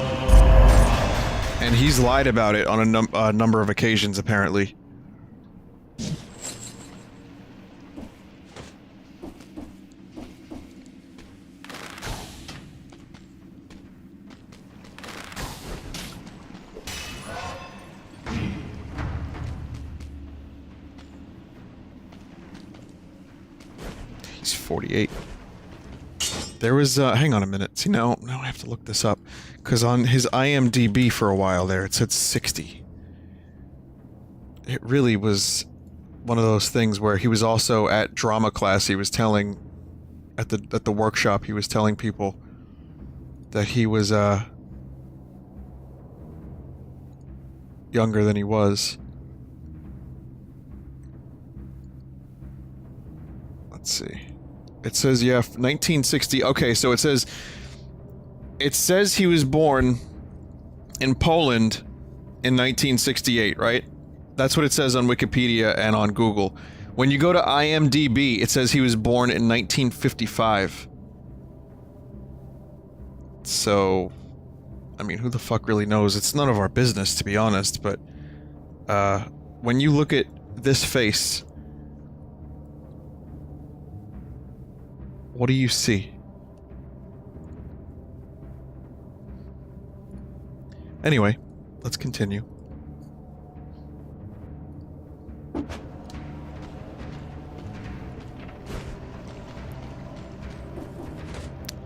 And he's lied about it on a number of occasions, apparently. He's 48. There was, hang on a minute. See, now I have to look this up. Because on his IMDb for a while there, it said 60. It really was one of those things where he was also at drama class. He was telling, at the workshop, he was telling people that he was, younger than he was. Let's see. It says, yeah, 1960. Okay, so it says he was born in Poland in 1968, right? That's what it says on Wikipedia and on Google. When you go to IMDb, it says he was born in 1955. So, I mean, who the fuck really knows? It's none of our business, to be honest, but, when you look at this face, what do you see? Anyway, let's continue.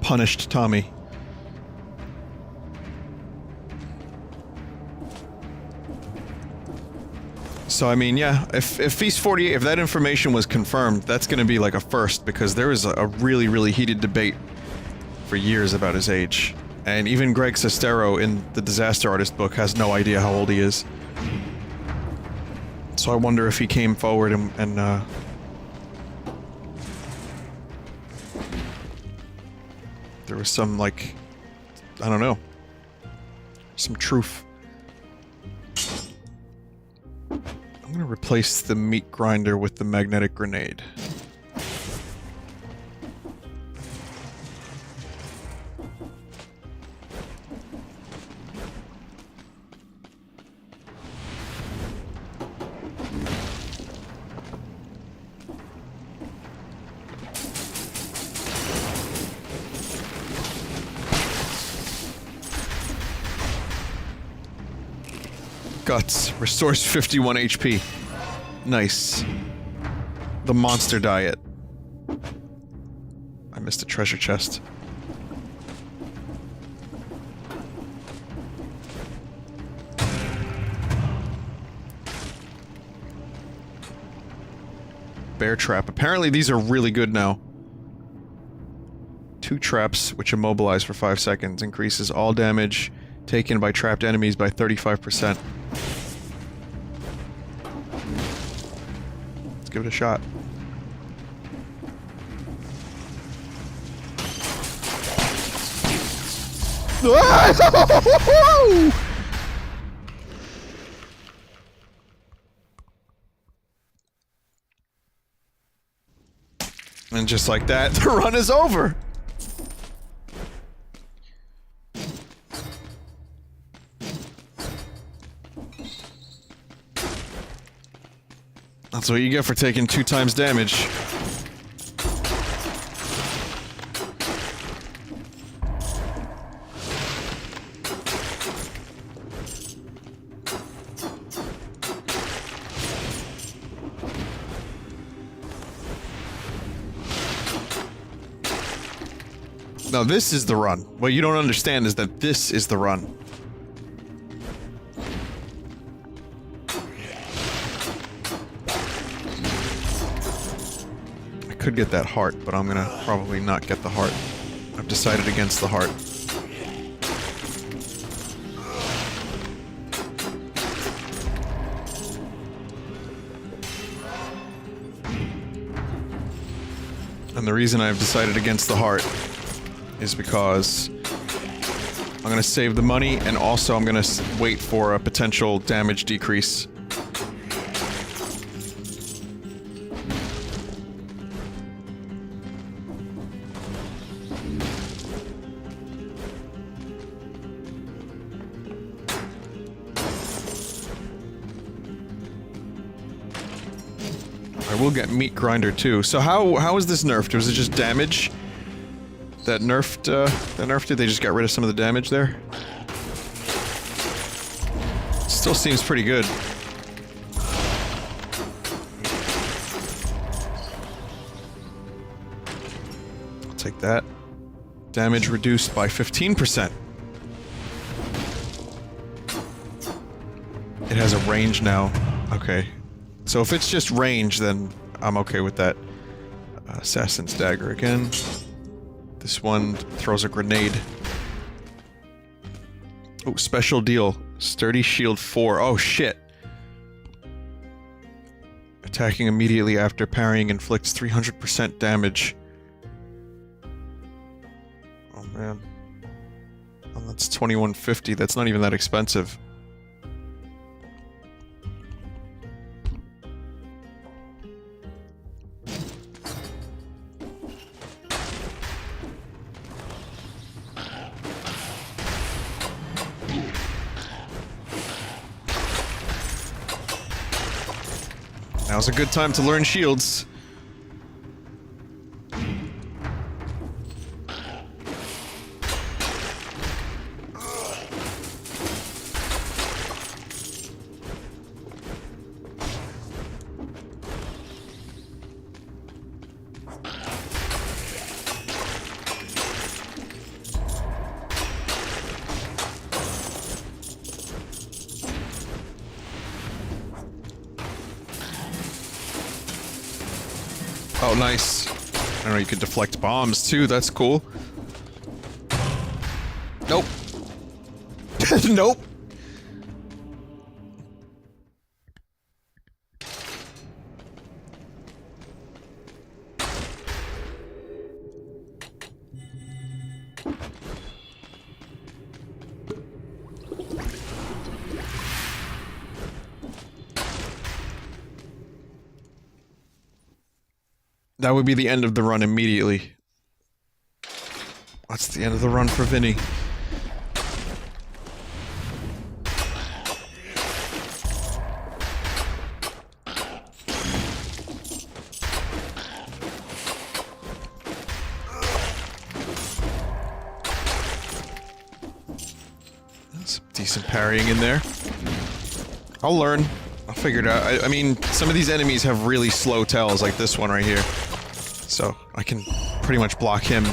Punished Tommy. So, I mean, yeah, if he's 48, if that information was confirmed, that's gonna be like a first, because there was a really, really heated debate for years about his age. And even Greg Sestero in the Disaster Artist book has no idea how old he is. So I wonder if he came forward and there was some, like, I don't know, some truth. I'm gonna replace the meat grinder with the magnetic grenade. Guts. Restores 51 HP. Nice. The monster diet. I missed a treasure chest. Bear trap. Apparently these are really good now. 2 traps, which immobilize for 5 seconds. Increases all damage taken by trapped enemies by 35%. Let's give it a shot. And just like that, the run is over! That's what you get for taking 2 times damage. Now this is the run. What you don't understand is that this is the run. I could get that heart, but I'm gonna probably not get the heart. I've decided against the heart. And the reason I've decided against the heart is because I'm gonna save the money, and also I'm gonna wait for a potential damage decrease. I will get meat grinder too. So how is this nerfed? Was it just damage? That nerfed it? They just got rid of some of the damage there? Still seems pretty good. take that. Damage reduced by 15%. It has a range now. Okay. So if it's just range, then I'm okay with that. Assassin's Dagger again. This one throws a grenade. Oh, special deal. Sturdy Shield 4. Oh, shit. Attacking immediately after parrying inflicts 300% damage. Oh, man. Oh, that's 2150. That's not even that expensive. Now's a good time to learn shields. Oh, nice. I don't know, you can deflect bombs too, that's cool. Nope. Nope. That would be the end of the run immediately. That's the end of the run for Vinny. Some decent parrying in there. I'll learn. I'll figure it out. I mean, some of these enemies have really slow tells, like this one right here. So, I can pretty much block him,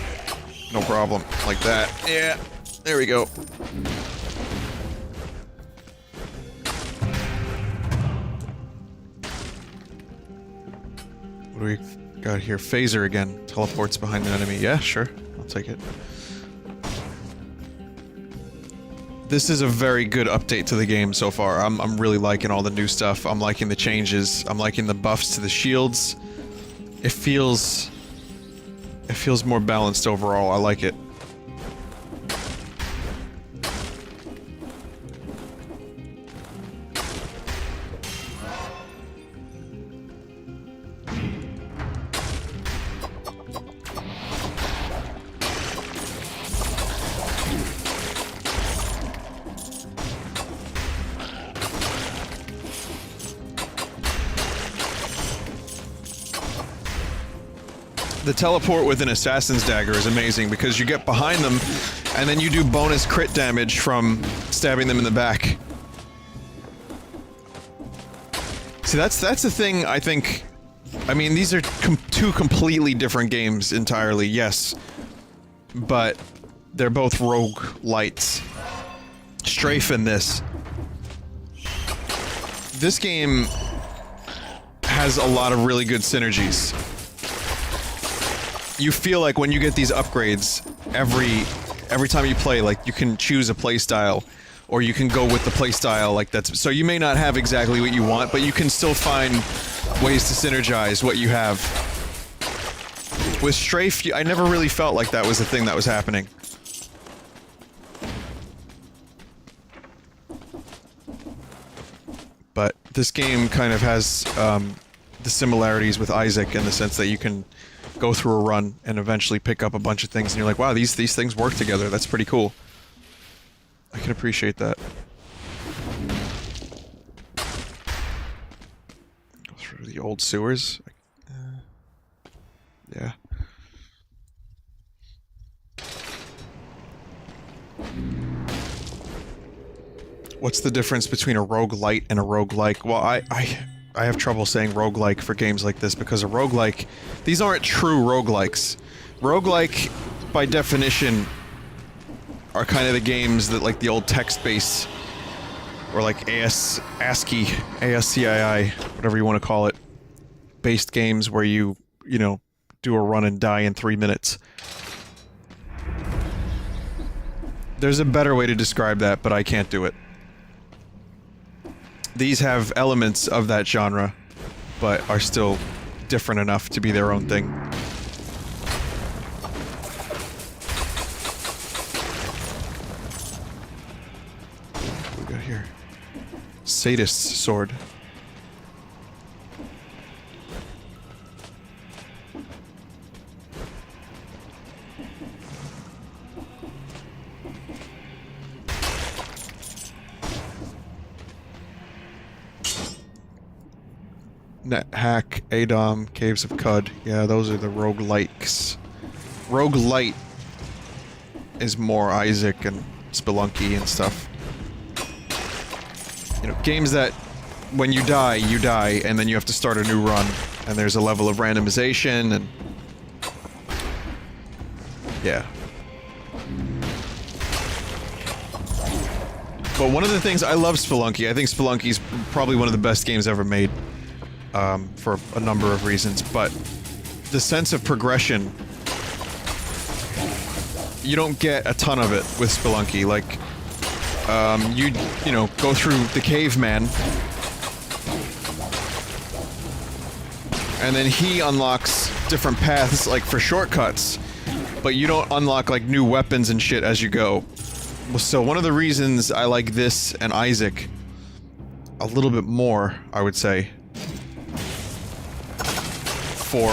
no problem, like that. Yeah, there we go. What do we got here? Phaser again. Teleports behind an enemy. Yeah, sure. I'll take it. This is a very good update to the game so far. I'm really liking all the new stuff. I'm liking the changes. I'm liking the buffs to the shields. It feels more balanced overall. I like it. The teleport with an Assassin's Dagger is amazing because you get behind them and then you do bonus crit damage from stabbing them in the back. See, that's the thing I think. I mean, these are two completely different games entirely, yes. But they're both roguelites. Strafe in this. This game has a lot of really good synergies. You feel like when you get these upgrades, every time you play, like, you can choose a playstyle, or you can go with the playstyle, like, that's... So you may not have exactly what you want, but you can still find ways to synergize what you have. With Strafe, I never really felt like that was the thing that was happening. But this game kind of has, the similarities with Isaac in the sense that you can go through a run and eventually pick up a bunch of things and you're like, wow, these things work together. That's pretty cool. I can appreciate that. Go through the old sewers. Yeah. What's the difference between a roguelite and a roguelike? Well, I have trouble saying roguelike for games like this because a roguelike... These aren't true roguelikes. Roguelike, by definition, are kind of the games that, like, the old text-based, or like ASCII, whatever you want to call it, based games where you know, do a run and die in 3 minutes. There's a better way to describe that, but I can't do it. These have elements of that genre, but are still different enough to be their own thing. What do we got here? Sadist's sword. Hack, Adom, Caves of Cud. Yeah, those are the roguelikes. Roguelite is more Isaac and Spelunky and stuff. You know, games that when you die, and then you have to start a new run, and there's a level of randomization, and... yeah. But one of the things, I love Spelunky. I think Spelunky's probably one of the best games ever made. For a number of reasons, but the sense of progression, you don't get a ton of it with Spelunky. Like, you know, go through the caveman, and then he unlocks different paths, like, for shortcuts, but you don't unlock, like, new weapons and shit as you go. So one of the reasons I like this and Isaac a little bit more, I would say, for,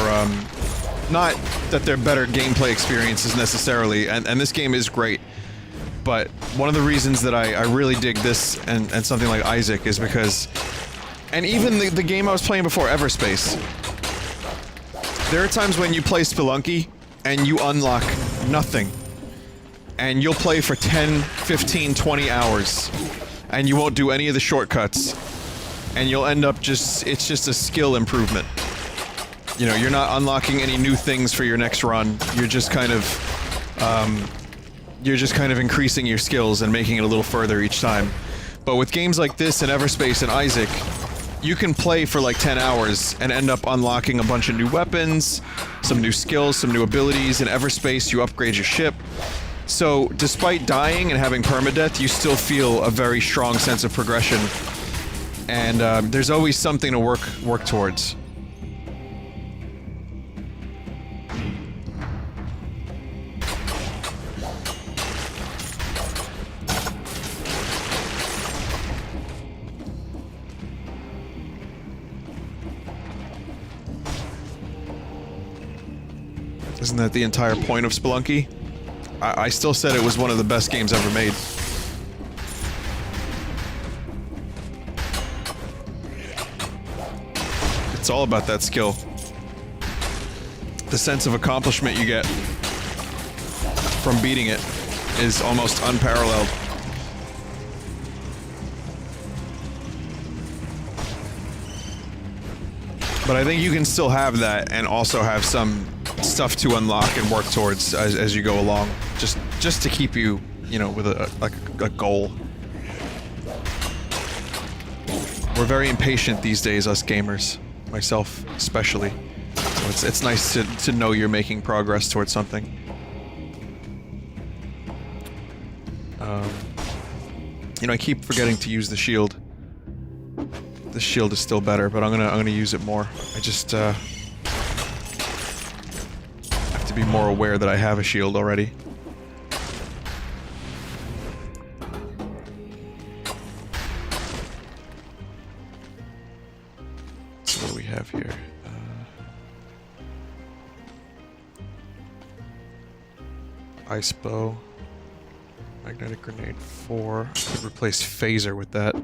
not that they're better gameplay experiences necessarily, and this game is great, but one of the reasons that I really dig this and something like Isaac is because, and even the game I was playing before, Everspace, there are times when you play Spelunky and you unlock nothing, and you'll play for 10, 15, 20 hours, and you won't do any of the shortcuts, and you'll end up it's just a skill improvement. You know, you're not unlocking any new things for your next run. You're just kind of increasing your skills and making it a little further each time. But with games like this and Everspace and Isaac, you can play for like 10 hours and end up unlocking a bunch of new weapons, some new skills, some new abilities. In Everspace, you upgrade your ship. So, despite dying and having permadeath, you still feel a very strong sense of progression. And there's always something to work towards. Isn't that the entire point of Spelunky? I still said it was one of the best games ever made. It's all about that skill. The sense of accomplishment you get from beating it is almost unparalleled. But I think you can still have that and also have some stuff to unlock and work towards as you go along, just to keep you, you know, with a goal. We're very impatient these days, us gamers, myself especially. So it's nice to know you're making progress towards something. You know, I keep forgetting to use the shield. The shield is still better, but I'm gonna use it more. I just have to be more aware that I have a shield already. So what do we have here? Ice bow, magnetic grenade 4. I could replace phaser with that.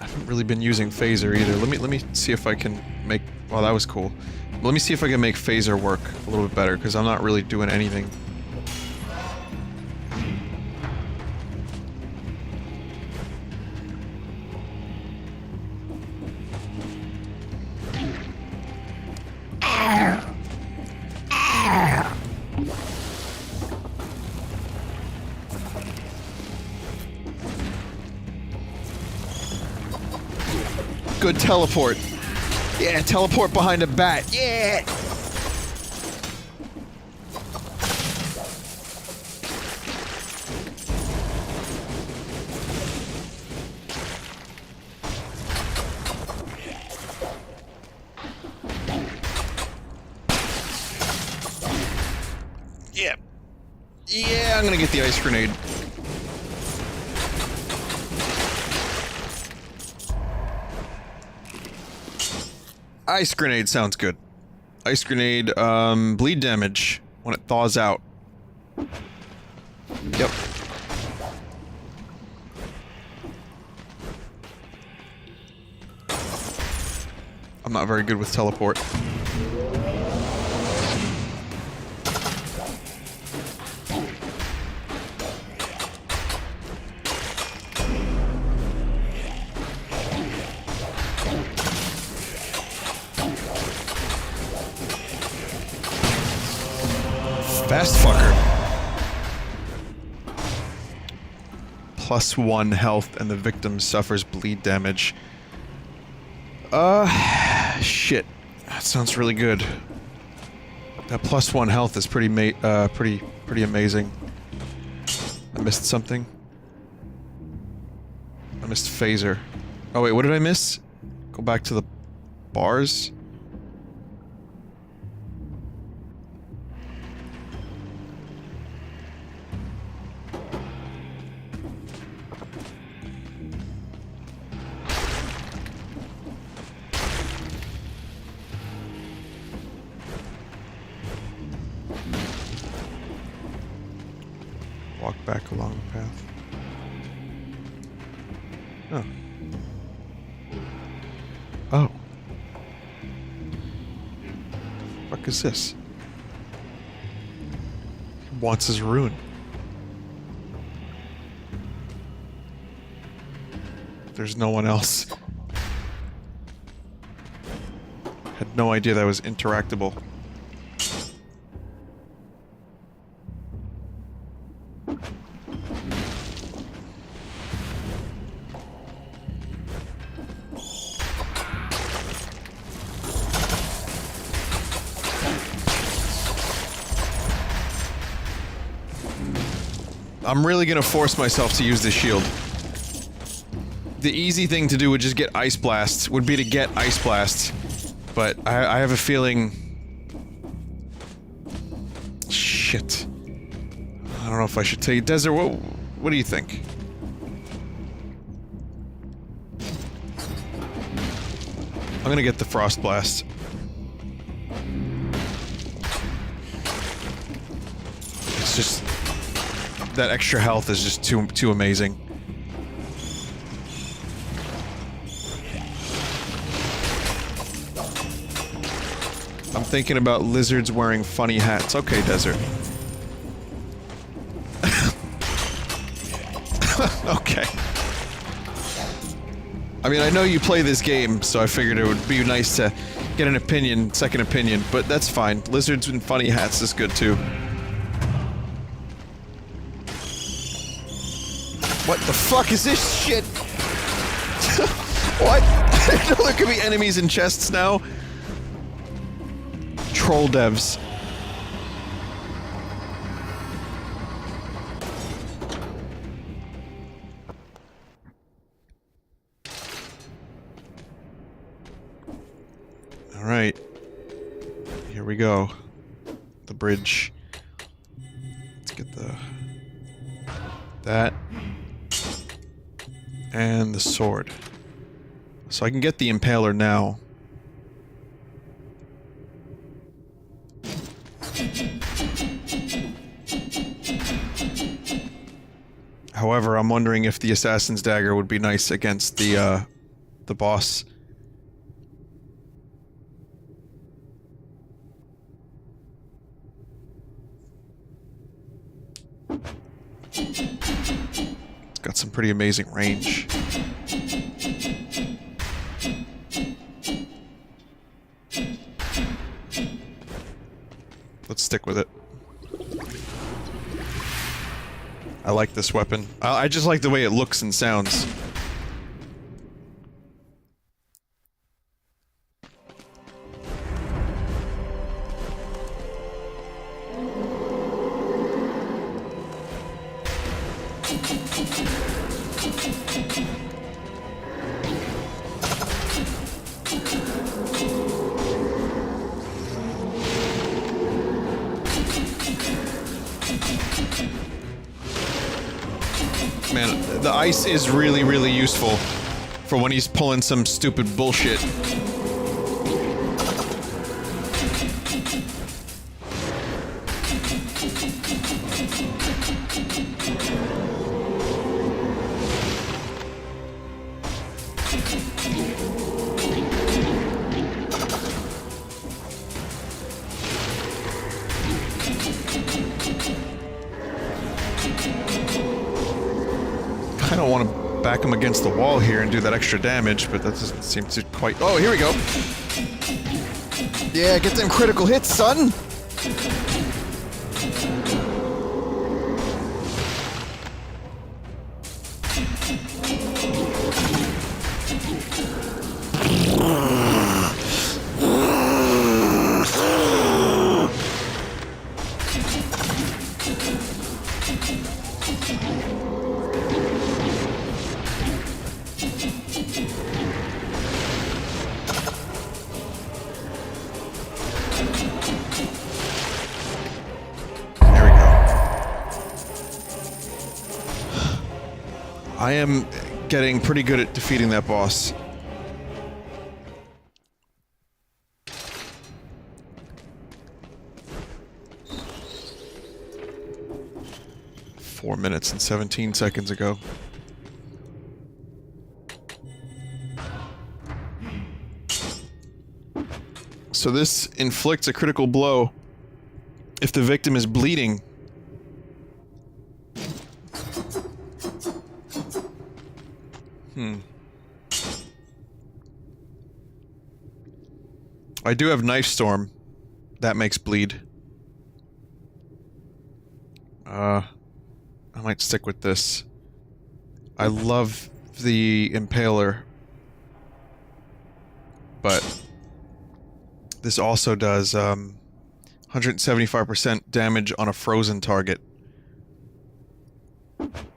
I haven't really been using phaser either. Let me see if I can make... Well, that was cool. Let me see if I can make phaser work a little bit better, because I'm not really doing anything. Good teleport. Yeah, teleport behind a bat. Yeah! Yeah. Yeah, I'm gonna get the ice grenade. Ice grenade sounds good. Ice grenade, bleed damage when it thaws out. Yep. I'm not very good with teleport. Fast fucker. +1 health and the victim suffers bleed damage. Shit. That sounds really good. That +1 health is pretty amazing. I missed something. I missed phaser. Oh wait, what did I miss? Go back to the bars? Walk back along the path. Oh. Oh. What is this? He wants his rune. There's no one else. Had no idea that was interactable. I'm really gonna force myself to use this shield. The easy thing to do would just get Ice Blast, would be to get Ice Blast. But I have a feeling... Shit. I don't know if I should tell you. Desert, what do you think? I'm gonna get the Frost Blast. It's just... That extra health is just too amazing. I'm thinking about lizards wearing funny hats. Okay, Desert. Okay. I mean, I know you play this game, so I figured it would be nice to get an opinion, second opinion, but that's fine. Lizards in funny hats is good too. What the fuck is this shit? What? I didn't know there could be enemies in chests now. Troll devs. Alright. Here we go. The bridge. Let's get the... that. And the sword. So I can get the impaler now. However, I'm wondering if the assassin's dagger would be nice against the boss. It's got some pretty amazing range. stick with it. I like this weapon. I just like the way it looks and sounds. Man, the ice is really, really useful for when he's pulling some stupid bullshit. I don't want to back him against the wall here and do that extra damage, but that doesn't seem to quite... Oh, here we go! Yeah, get them critical hits, son! I am getting pretty good at defeating that boss. Four minutes and 17 seconds ago. So this inflicts a critical blow if the victim is bleeding. I do have Knife Storm. That makes bleed. I might stick with this. I love the Impaler. But this also does 175% damage on a frozen target.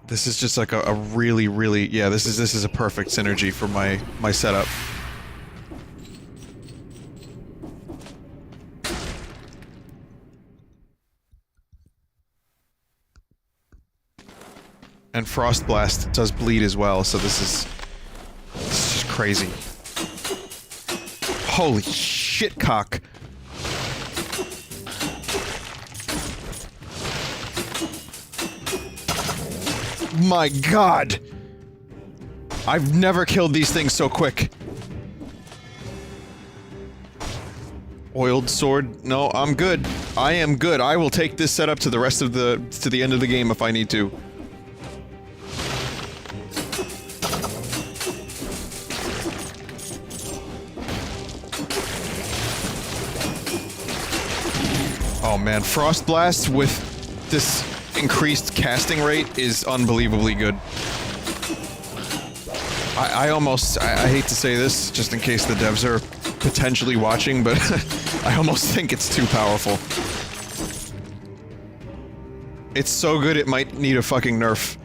This is just like a really, really... Yeah, this is a perfect synergy for my setup. And Frost Blast does bleed as well, so this is just crazy. Holy shit, cock! My god! I've never killed these things so quick. Oiled sword? No, I'm good. I am good. I will take this setup to the rest of to the end of the game if I need to. Oh man, Frost Blast with this increased casting rate is unbelievably good. I hate to say this, just in case the devs are potentially watching, but I almost think it's too powerful. It's so good it might need a fucking nerf.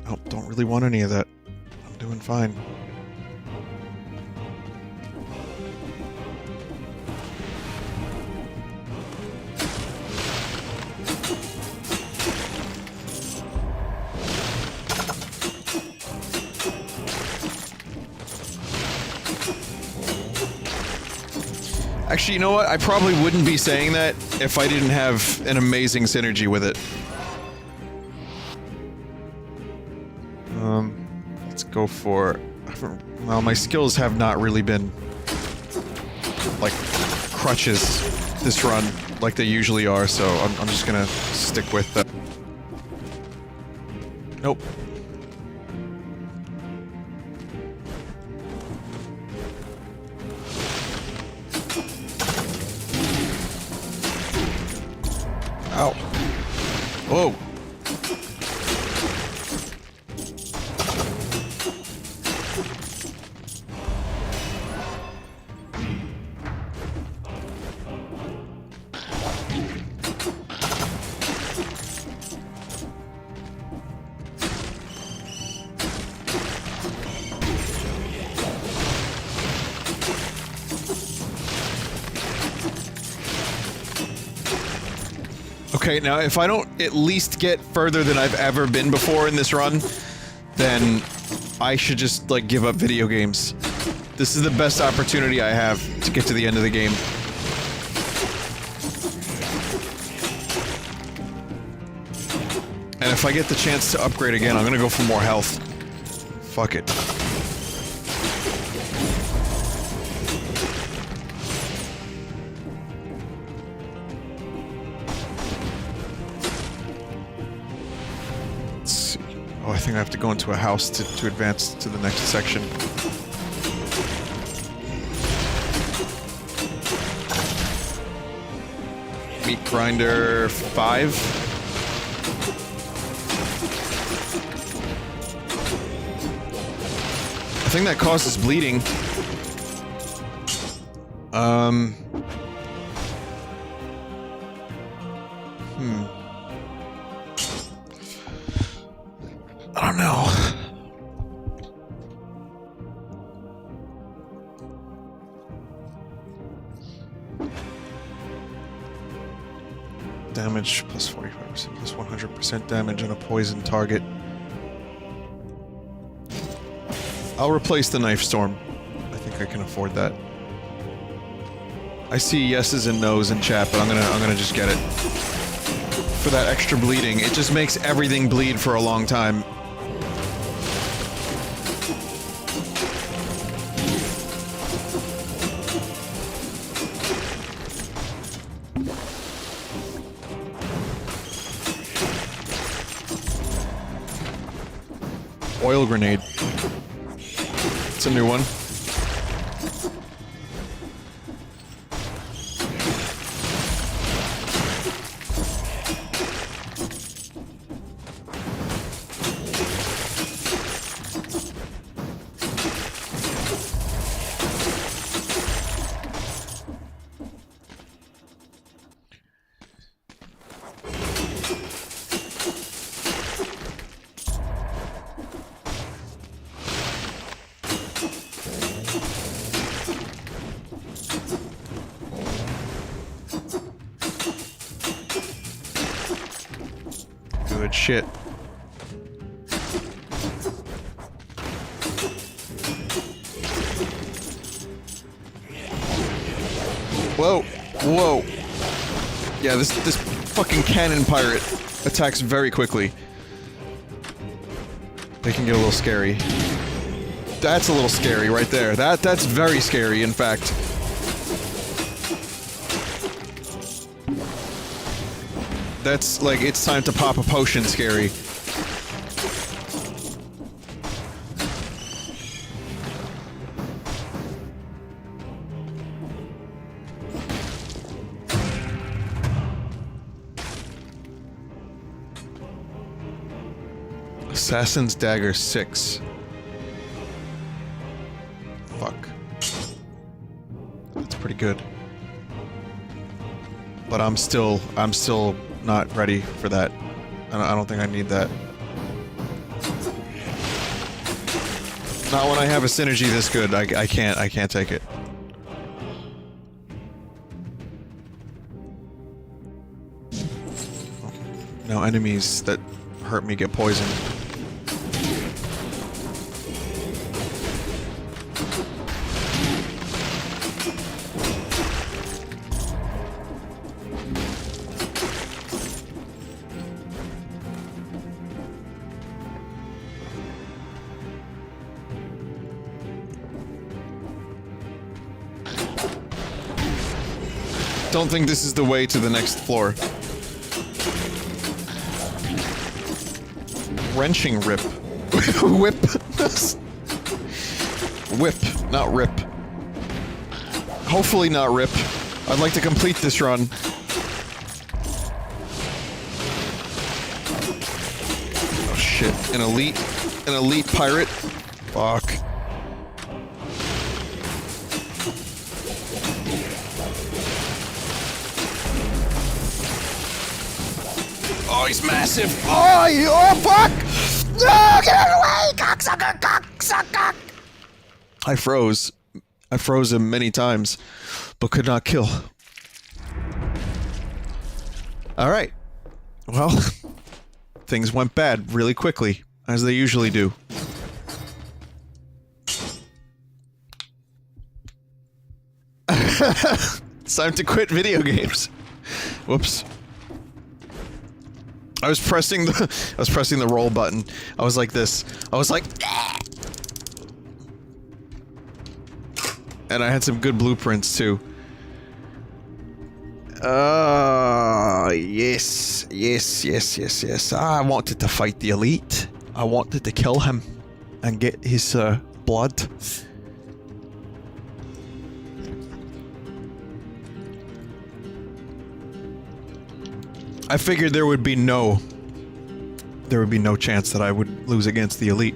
Oh, don't really want any of that. I'm doing fine. Actually, you know what? I probably wouldn't be saying that if I didn't have an amazing synergy with it. Let's go for... Well, my skills have not really been like crutches this run like they usually are, so I'm just gonna stick with that. Nope. Ow. Whoa. Okay, now if I don't at least get further than I've ever been before in this run, then I should just, like, give up video games. This is the best opportunity I have to get to the end of the game. And if I get the chance to upgrade again, I'm gonna go for more health. Fuck it. Oh, I think I have to go into a house to advance to the next section. Meat grinder 5. I think that causes bleeding. I don't know. Damage plus 45% plus 100% damage on a poison target. I'll replace the knife storm. I think I can afford that. I see yeses and nos in chat, but I'm gonna just get it. For that extra bleeding, it just makes everything bleed for a long time. Oil grenade. It's a new one. Good shit. Whoa, whoa. Yeah, this fucking cannon pirate attacks very quickly. They can get a little scary. That's a little scary right there. That's very scary, in fact. That's like, it's time to pop a potion scary. Assassin's Dagger 6. Fuck. That's pretty good. But I'm still not ready for that. I don't think I need that. Not when I have a synergy this good. I can't take it. No enemies that hurt me get poisoned. Don't think this is the way to the next floor. Wrenching rip. Whip. Whip, not rip. Hopefully not rip. I'd like to complete this run. shit. An elite pirate. Fuck. Oh, he's massive. Oh, fuck! No, get out of the way, cocksucker, cocksucker! I froze him many times, but could not kill. Alright. Well, things went bad really quickly, as they usually do. It's time to quit video games. Whoops. I was pressing the roll button. I was like this. I was like, ah! And I had some good blueprints too. Yes. I wanted to fight the elite. I wanted to kill him and get his blood. I figured there would be no chance that I would lose against the elite.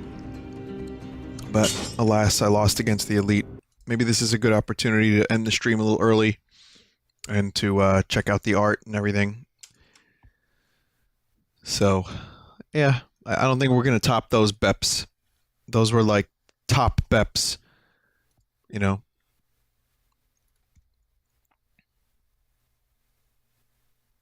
But alas, I lost against the elite. Maybe this is a good opportunity to end the stream a little early and to check out the art and everything. So, yeah, I don't think we're gonna top those beps. Those were like top beps, you know.